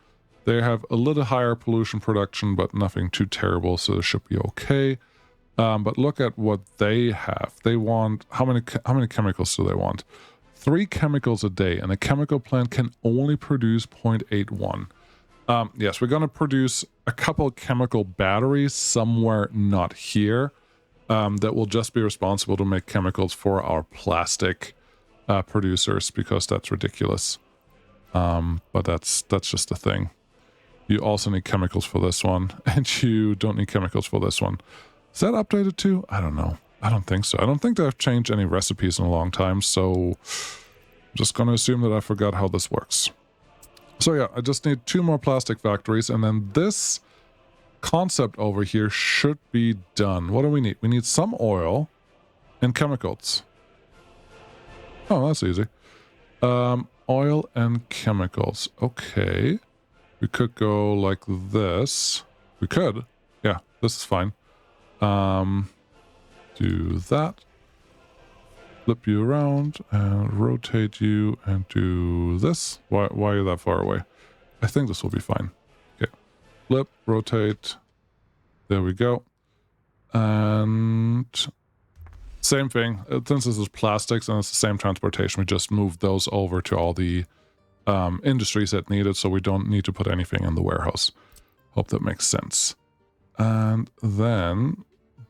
S1: They have a little higher pollution production, but nothing too terrible, so it should be okay. But look at what they have. They want how many chemicals do they want? 3 chemicals a day, and a chemical plant can only produce 0.81. Yes, we're going to produce a couple chemical batteries somewhere not here that will just be responsible to make chemicals for our plastic producers, because that's ridiculous. But that's just a thing. You also need chemicals for this one, and you don't need chemicals for this one. Is that updated too? I don't know. I don't think so. I don't think they've changed any recipes in a long time, so I'm just going to assume that I forgot how this works. So yeah, I just need 2 more plastic factories, and then this concept over here should be done. What do we need? We need some oil and chemicals. Oh, that's easy. Oil and chemicals. Okay. We could go like this. We could. Yeah, this is fine. Do that. Flip you around and rotate you and do this. Why are you that far away? I think this will be fine. Okay. Flip, rotate. There we go. And same thing. Since this is plastics and it's the same transportation, we just moved those over to all the industries that need it, so we don't need to put anything in the warehouse. Hope that makes sense. And then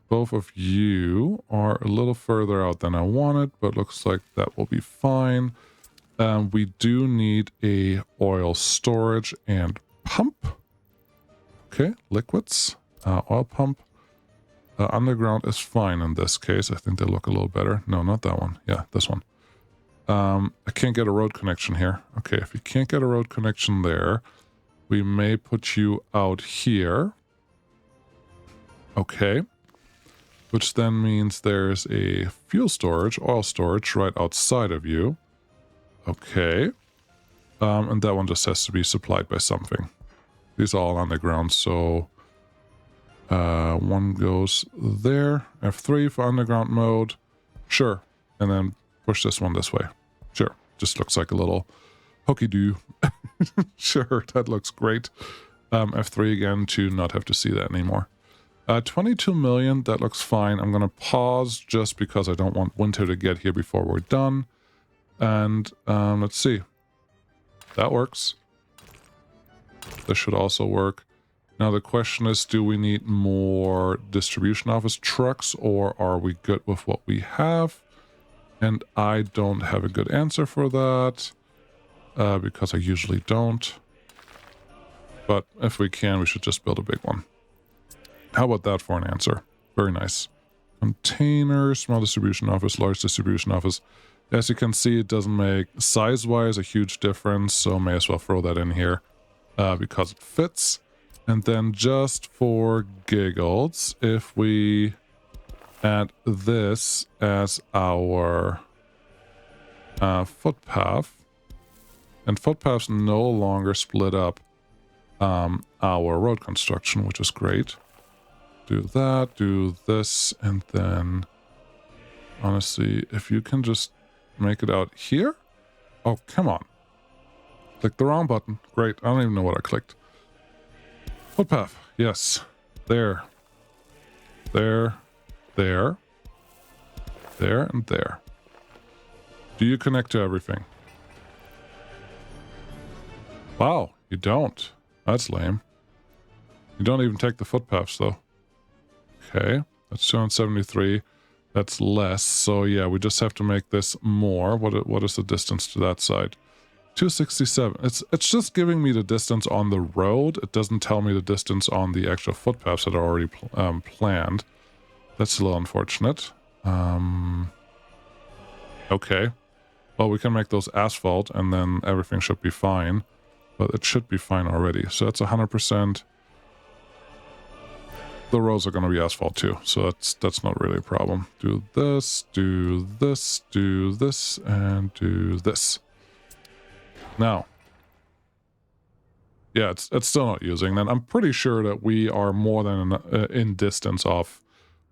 S1: both of you are a little further out than I wanted, but looks like that will be fine. We do need a oil storage and pump. Okay, liquids, oil pump. Underground is fine in this case. I think they look a little better. No, not that one. Yeah, this one. I can't get a road connection here. Okay, if you can't get a road connection there, we may put you out here. Okay. which then means there's a fuel storage, oil storage right outside of you. Okay. And that one just has to be supplied by something. These are all underground, so one goes there. F3 for underground mode. Sure. And then push this one this way. Sure. Just looks like a little hooky-doo. Sure, that looks great. F3 again to not have to see that anymore. 22 million, that looks fine. I'm going to pause just because I don't want winter to get here before we're done. And let's see. That works. This should also work. Now the question is, do we need more distribution office trucks, or are we good with what we have? And I don't have a good answer for that, because I usually don't. But if we can, we should just build a big one. How about that for an answer? Very nice. Container, small distribution office, large distribution office. As you can see, it doesn't make size-wise a huge difference, so may as well throw that in here because it fits. And then just for giggles, if we add this as our footpath, and footpaths no longer split up our road construction, which is great. Do that, do this, and then honestly, if you can just make it out here. Oh, come on. Click the wrong button. Great. I don't even know what I clicked. Footpath. Yes. There. There. There. There and there. Do you connect to everything? Wow, you don't. That's lame. You don't even take the footpaths, though. Okay, that's 273. That's less. So yeah, we just have to make this more. What is the distance to that side? 267. It's just giving me the distance on the road. It doesn't tell me the distance on the actual footpaths that are already planned. That's a little unfortunate. Okay. Well, we can make those asphalt and then everything should be fine. But it should be fine already. So that's 100%. The roads are going to be asphalt too. So that's not really a problem. Do this, do this, do this, and do this. Now. Yeah, it's still not using. Then I'm pretty sure that we are more than in distance of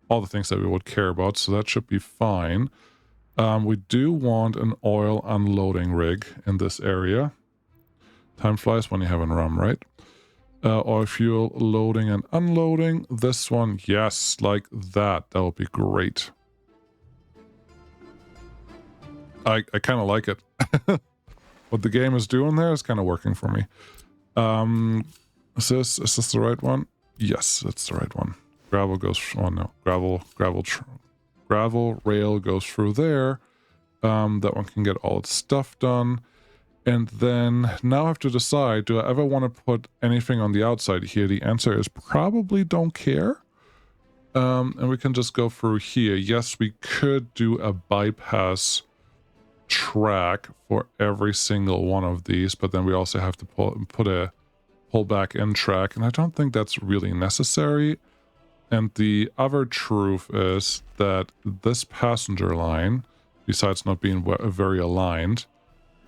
S1: all the things that we would care about. So that should be fine. We do want an oil unloading rig in this area. Time flies when you're having rum, right? Oil fuel loading and unloading. This one, yes, like that. That would be great. I kind of like it. What the game is doing there is kind of working for me. Is this the right one? Yes, it's the right one. Gravel goes. Oh no, gravel rail goes through there. That one can get all its stuff done. And then now I have to decide, do I ever want to put anything on the outside here? The answer is probably don't care. And we can just go through here. Yes, we could do a bypass track for every single one of these, but then we also have to put a pull back in track, and I don't think that's really necessary. And the other truth is that this passenger line, besides not being very aligned,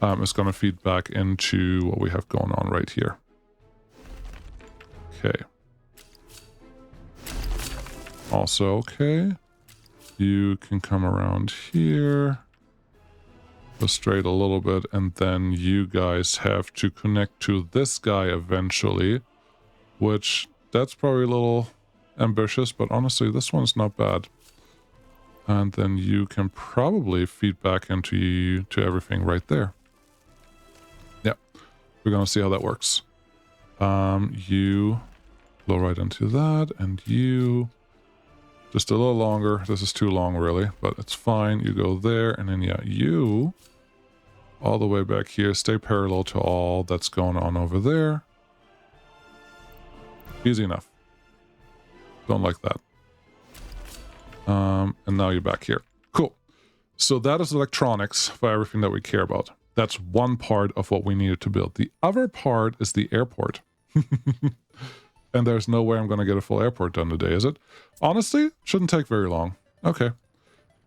S1: is going to feed back into what we have going on right here. Okay. Also, okay. You can come around here. Go straight a little bit, and then you guys have to connect to this guy eventually, which that's probably a little ambitious, but honestly, this one's not bad. And then you can probably feed back into everything right there. Yeah, we're gonna see how that works. You blow right into that, and you just a little longer. This is too long, really, but it's fine. You go there, and then yeah, you all the way back here. Stay parallel to all that's going on over there. Easy enough. Don't like that. And now you're back here. Cool. So that is electronics for everything that we care about. That's one part of what we needed to build. The other part is the airport. And there's no way I'm going to get a full airport done today, is it? Honestly, shouldn't take very long. Okay.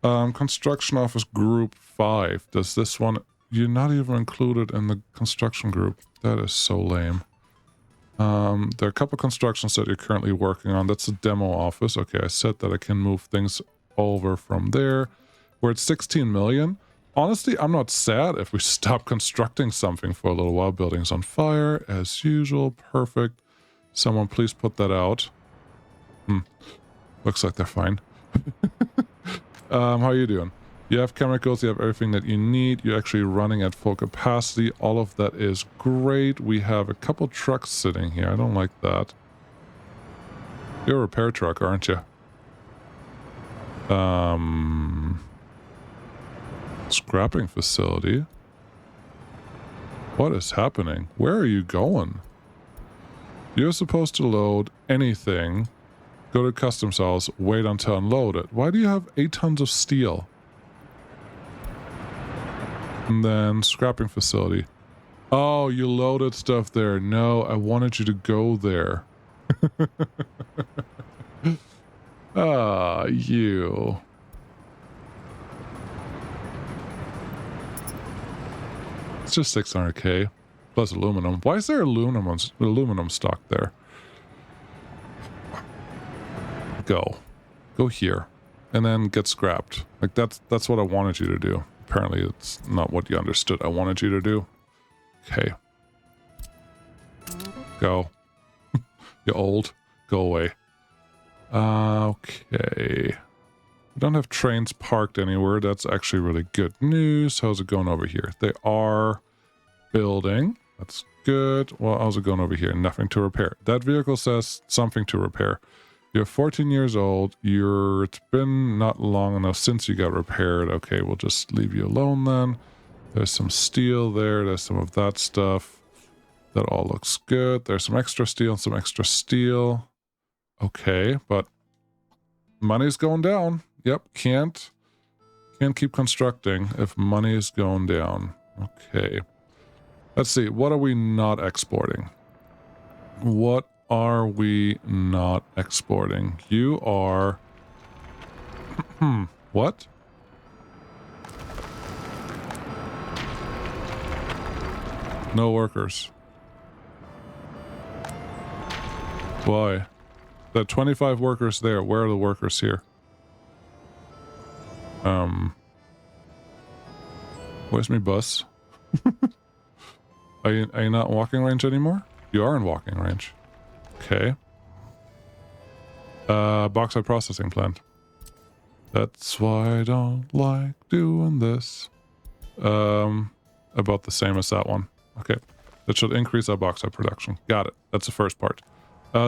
S1: Construction office group 5. Does this one... You're not even included in the construction group. That is so lame. There are a couple constructions that you're currently working on. That's a demo office. Okay, I said that I can move things over from there. We're at 16 million. Honestly, I'm not sad if we stop constructing something for a little while. Buildings on fire, as usual. Perfect. Someone please put that out. Looks like they're fine. How are you doing? You have chemicals, you have everything that you need. You're actually running at full capacity. All of that is great. We have a couple trucks sitting here. I don't like that. You're a repair truck, aren't you? Scrapping facility. What is happening? Where are you going? You're supposed to load anything. Go to customs house, wait until unloaded. Why do you have 8 tons of steel? And then scrapping facility. Oh, you loaded stuff there. No, I wanted you to go there. Ah, you. It's just 600k plus aluminum. Why is there aluminum stock there? Go here, and then get scrapped. Like that's what I wanted you to do. Apparently, it's not what you understood I wanted you to do. Okay. Go. You're old. Go away. Okay. We don't have trains parked anywhere. That's actually really good news. How's it going over here? They are building. That's good. Well, how's it going over here? Nothing to repair. That vehicle says something to repair. You're 14 years old. It's been not long enough since you got repaired. Okay, we'll just leave you alone then. There's some steel there. There's some of that stuff. That all looks good. There's some extra steel and some extra steel. Okay, but money's going down. Yep, can't keep constructing if money is going down. Okay. Let's see. What are we not exporting? What are we not exporting? You are... What? No workers. Why? There are 25 workers there. Where are the workers here? Where's my bus? Are you not in walking range anymore? You are in walking range. Okay. Bauxite processing plant. That's why I don't like doing this. About the same as that one. Okay. That should increase our bauxite production. Got it. That's the first part.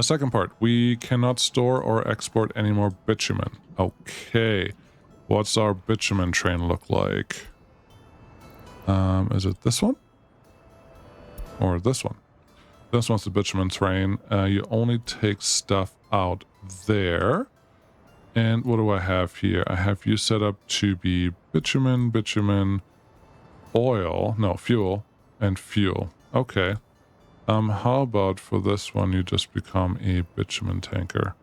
S1: Second part. We cannot store or export any more bitumen. Okay. What's our bitumen train look like? Is it this one? Or this one? This one's the bitumen train. You only take stuff out there. And what do I have here? I have you set up to be bitumen, oil, no, fuel, and fuel. Okay. How about for this one, you just become a bitumen tanker?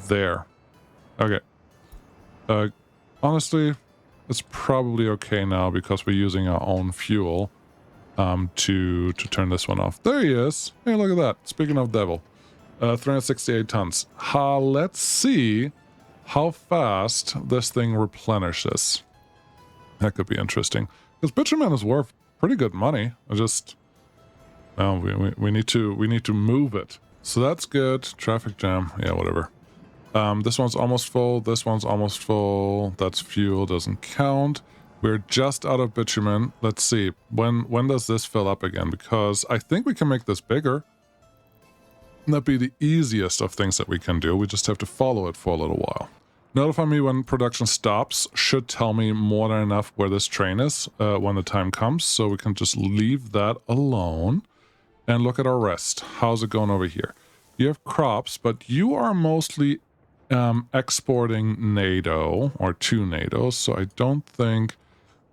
S1: There. Okay. Honestly, it's probably okay now because we're using our own fuel. To turn this one off. There he is. Hey, look at that. Speaking of devil. 368 tons. Let's see how fast this thing replenishes. That could be interesting. Because bitumen is worth pretty good money. Well, we need to move it. So that's good. Traffic jam. Yeah, whatever. This one's almost full. This one's almost full. That's fuel. Doesn't count. We're just out of bitumen. Let's see. When does this fill up again? Because I think we can make this bigger. That'd be the easiest of things that we can do. We just have to follow it for a little while. Notify me when production stops. Should tell me more than enough where this train is when the time comes. So we can just leave that alone. And look at our rest. How's it going over here? You have crops, but you are mostly exporting NATO or to NATO. So I don't think...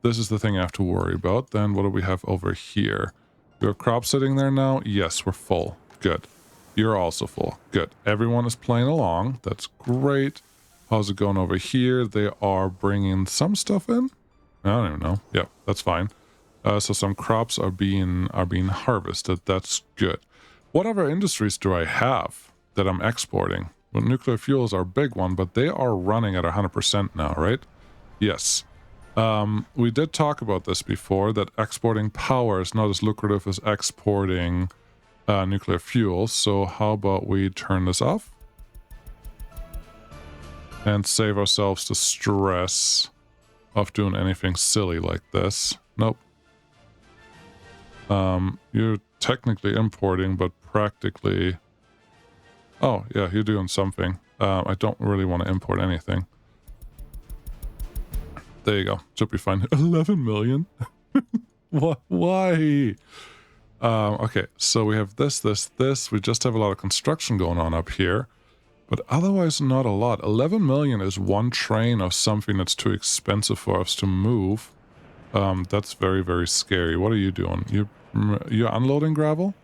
S1: this is the thing I have to worry about. Then what do we have over here? We have crops sitting there now? Yes, we're full. Good. You're also full. Good. Everyone is playing along. That's great. How's it going over here? They are bringing some stuff in. I don't even know. Yeah, that's fine. So some crops are being harvested. That's good. What other industries do I have that I'm exporting? Well, nuclear fuel is our big one, but they are running at 100% now, right? Yes. We did talk about this before, that exporting power is not as lucrative as exporting nuclear fuel. So how about we turn this off and save ourselves the stress of doing anything silly like this. Nope. You're technically importing, but practically... Oh, yeah, you're doing something. I don't really want to import anything. There you go. Should be fine. 11 million? Why? Okay, so we have this. We just have a lot of construction going on up here. But otherwise, not a lot. 11 million is one train of something that's too expensive for us to move. That's very, very scary. What are you doing? You're unloading gravel?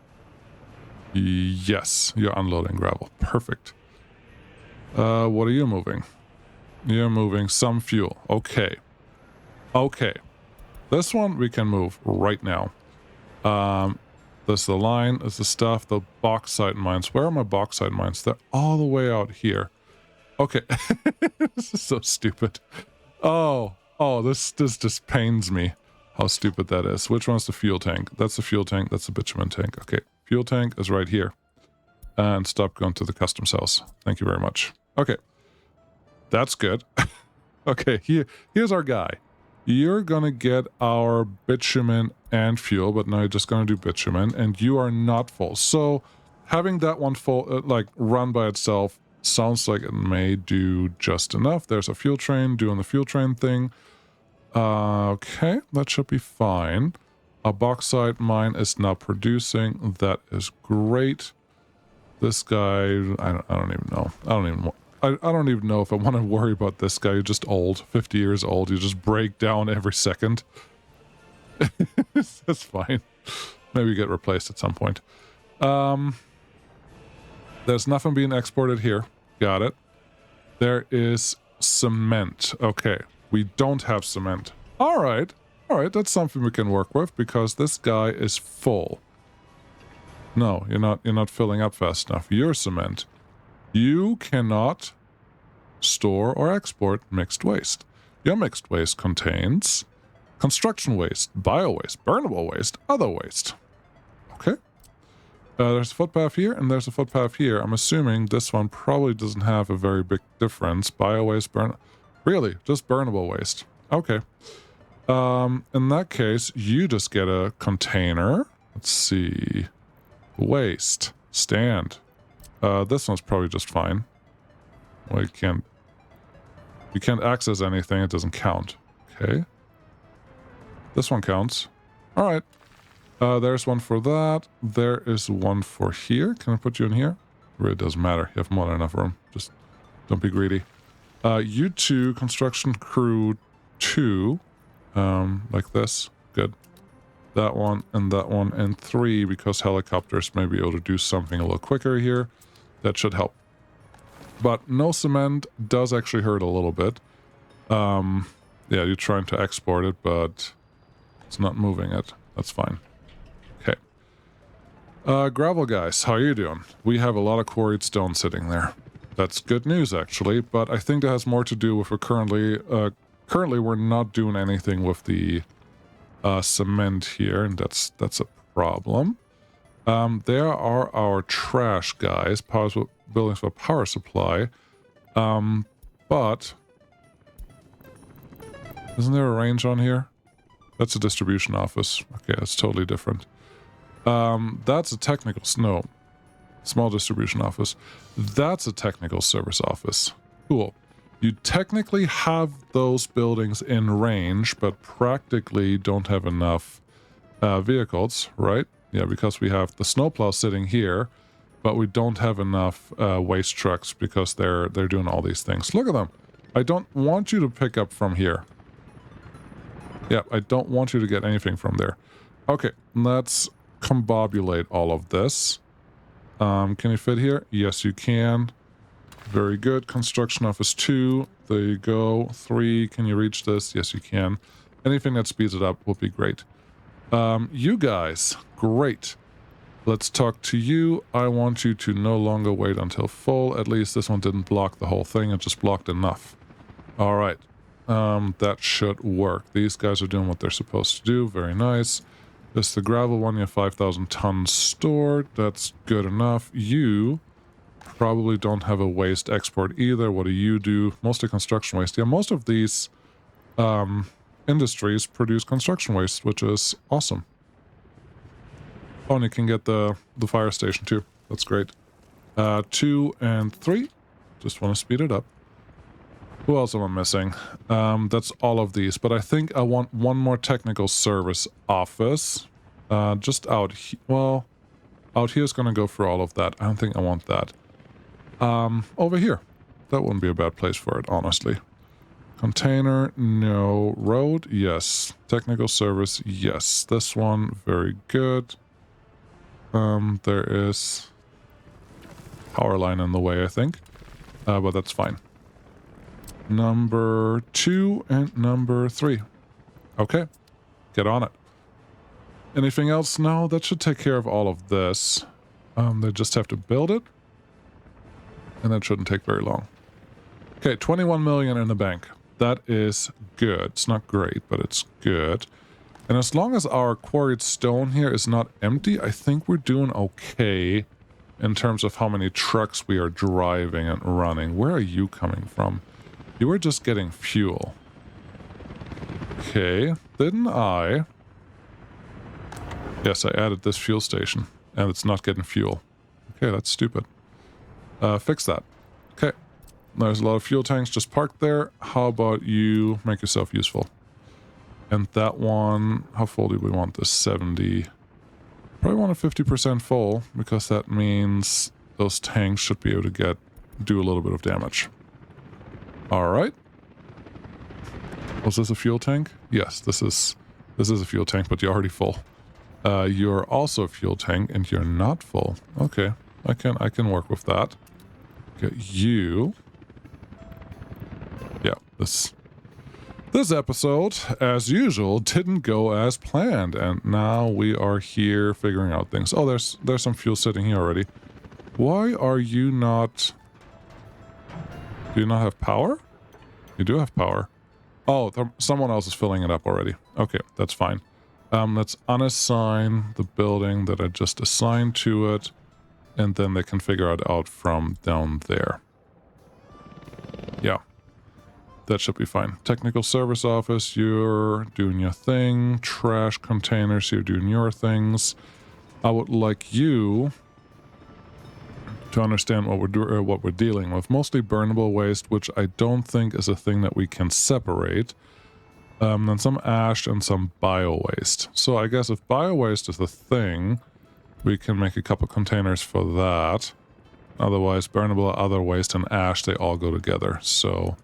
S1: Yes, you're unloading gravel. Perfect. What are you moving? You're moving some fuel. Okay. Okay. This one we can move right now. This is the line, this is the stuff, the bauxite mines. Where are my bauxite mines? They're all the way out here. Okay. This is so stupid. Oh, this just pains me how stupid that is. Which one's the fuel tank? That's the fuel tank, that's the bitumen tank. Okay, fuel tank is right here. And stop going to the customs house. Thank you very much. Okay. That's good. Okay, here's our guy. You're gonna get our bitumen and fuel, but now you're just gonna do bitumen, and you are not full. So having that one full, like run by itself, sounds like it may do just enough. There's a fuel train doing the fuel train thing. Okay, that should be fine. A bauxite mine is now producing. That is great. This guy, I don't even know. I don't even know if I want to worry about this guy. You're just old, 50 years old. You just break down every second. That's fine. Maybe get replaced at some point. There's nothing being exported here. Got it. There is cement. Okay. We don't have cement. All right. All right. That's something we can work with because this guy is full. No, you're not filling up fast enough. You're cement. You cannot store or export mixed waste. Your mixed waste contains construction waste, bio waste, burnable waste, other waste. Okay. There's a footpath here and there's a footpath here. I'm assuming this one probably doesn't have a very big difference. Bio waste, really, just burnable waste. Okay. In that case, you just get a container. Let's see. Waste. Stand. This one's probably just fine. Well, you can't access anything, it doesn't count. Okay. This one counts. Alright. There's one for that. There is one for here. Can I put you in here? It really doesn't matter. You have more than enough room. Just don't be greedy. You two, construction crew 2. Like this. Good. That one, and 3, because helicopters may be able to do something a little quicker here. That should help. But no cement does actually hurt a little bit. Yeah, you're trying to export it, but it's not moving it. That's fine. Okay. Gravel guys, how are you doing? We have a lot of quarried stone sitting there. That's good news, actually, but I think that has more to do with currently we're not doing anything with the cement here, and that's a problem. There are our trash guys, buildings for power supply, but isn't there a range on here? That's a distribution office. Okay, that's totally different. That's a technical small distribution office. That's a technical service office. Cool. You technically have those buildings in range, but practically don't have enough vehicles, right? Yeah, because we have the snowplow sitting here, but we don't have enough waste trucks because they're doing all these things. Look at them. I don't want you to pick up from here. Yeah, I don't want you to get anything from there. Okay, let's combobulate all of this. Can you fit here? Yes, you can. Very good. Construction office 2. There you go. 3. Can you reach this? Yes, you can. Anything that speeds it up would be great. You guys. Great. Let's talk to you. I want you to no longer wait until full. At least this one didn't block the whole thing. It just blocked enough. All right. That should work. These guys are doing what they're supposed to do. Very nice. This the gravel one. You have 5,000 tons stored. That's good enough. You probably don't have a waste export either. What do you do? Mostly construction waste. Yeah, most of these industries produce construction waste, which is awesome. Oh, and you can get the fire station too. That's great. 2 and 3. Just want to speed it up. Who else am I missing? That's all of these, but I think I want one more technical service office. Just out here. Well, out here is going to go for all of that. I don't think I want that. Over here. That wouldn't be a bad place for it, honestly. Container, no. Road, yes. Technical service, yes. This one, very good. There is power line in the way, I think. But that's fine. Number 2 and number 3. Okay. Get on it. Anything else? No, that should take care of all of this. They just have to build it. And that shouldn't take very long. Okay, 21 million in the bank. That is good. It's not great, but it's good. And as long as our quarried stone here is not empty, I think we're doing okay in terms of how many trucks we are driving and running. Where are you coming from? You were just getting fuel. Okay, didn't I? Yes, I added this fuel station, and it's not getting fuel. Okay, that's stupid. Fix that. Okay. There's a lot of fuel tanks just parked there. How about you make yourself useful? And that one, how full do we want this? 70. Probably want a 50% full, because that means those tanks should be able to do a little bit of damage. Alright. Was this a fuel tank? Yes, this is a fuel tank, but you're already full. You're also a fuel tank, and you're not full. Okay, I can work with that. Okay, you. Yeah, this episode, as usual, didn't go as planned, and now we are here figuring out things. Oh, there's some fuel sitting here already. Why are you not... Do you not have power? You do have power. Oh, someone else is filling it up already. Okay, that's fine. Let's unassign the building that I just assigned to it, and then they can figure it out from down there. Yeah. That should be fine. Technical service office, you're doing your thing. Trash containers, you're doing your things. I would like you to understand what we're dealing with. Mostly burnable waste, which I don't think is a thing that we can separate. Then some ash and some bio waste. So I guess if bio waste is the thing, we can make a couple containers for that. Otherwise, burnable, other waste, and ash, they all go together. So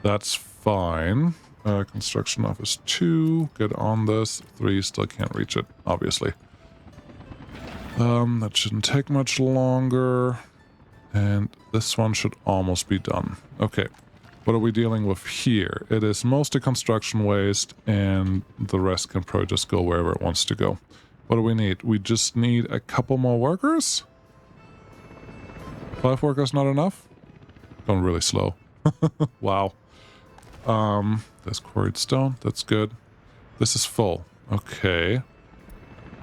S1: that's fine. Construction office 2, get on this. 3, still can't reach it, obviously. That shouldn't take much longer. And this one should almost be done. Okay, what are we dealing with here? It is mostly construction waste, and the rest can probably just go wherever it wants to go. What do we need? We just need a couple more workers? 5 workers not enough? Going really slow. Wow. There's quarried stone. That's good. This is full. Okay.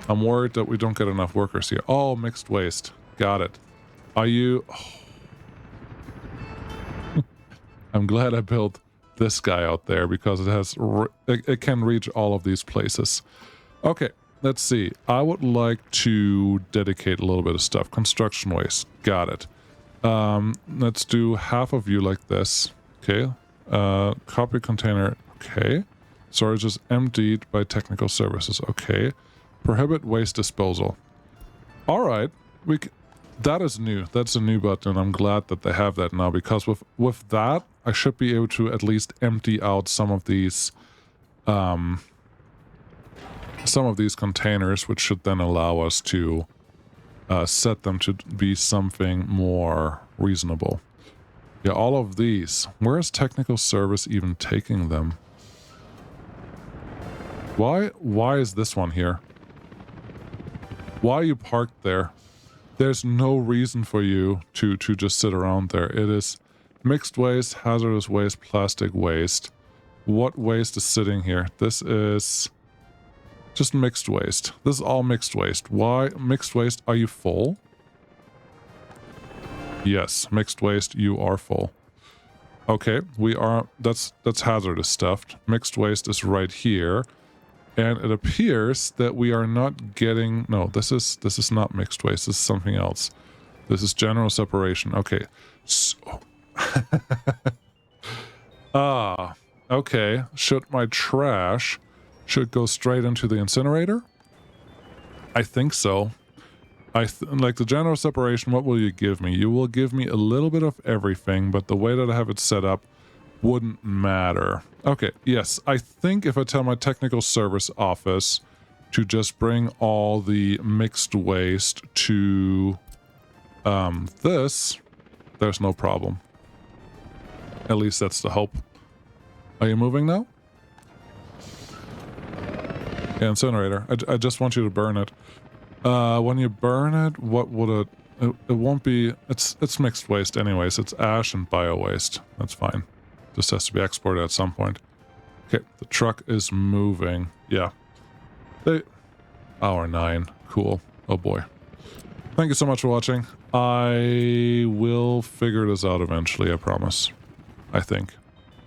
S1: I'm worried that we don't get enough workers here. Oh, mixed waste. Got it. Are you... Oh. I'm glad I built this guy out there because it has... It can reach all of these places. Okay, let's see. I would like to dedicate a little bit of stuff. Construction waste. Got it. Let's do half of you like this. Okay. Copy container. Okay. Storage is emptied by technical services. Okay. Prohibit waste disposal. All right. That is new. That's a new button. I'm glad that they have that now, because with that, I should be able to at least empty out some of these containers, which should then allow us to set them to be something more reasonable. Yeah, all of these. Where is technical service even taking them? Why is this one here? Why are you parked there? There's no reason for you to just sit around there. It is mixed waste, hazardous waste, plastic waste. What waste is sitting here? This is just mixed waste. This is all mixed waste. Why mixed waste? Are you full? Yes, mixed waste, you are full. Okay, we are, that's hazardous stuff. Mixed waste is right here. And it appears that we are not getting, no, this is not mixed waste, this is something else. This is general separation. Okay. So okay. Should my trash should go straight into the incinerator? I think so. Like the general separation, what will you give me? You will give me a little bit of everything, but the way that I have it set up wouldn't matter. Okay, yes, I think if I tell my technical service office to just bring all the mixed waste to this, there's no problem. At least that's the hope. Are you moving now? Yeah, incinerator. I just want you to burn it. When you burn it, what would it won't be, it's mixed waste anyways. It's ash and bio waste. That's fine. This has to be exported at some point. Okay, the truck is moving. Yeah. Hour 9. Cool. Oh boy. Thank you so much for watching. I will figure this out eventually, I promise. I think.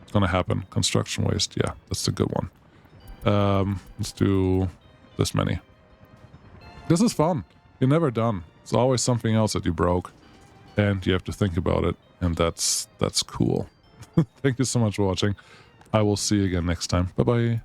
S1: It's gonna happen. Construction waste. Yeah, that's a good one. Let's do this many. This is fun. You're never done. It's always something else that you broke. And you have to think about it. And that's cool. Thank you so much for watching. I will see you again next time. Bye-bye.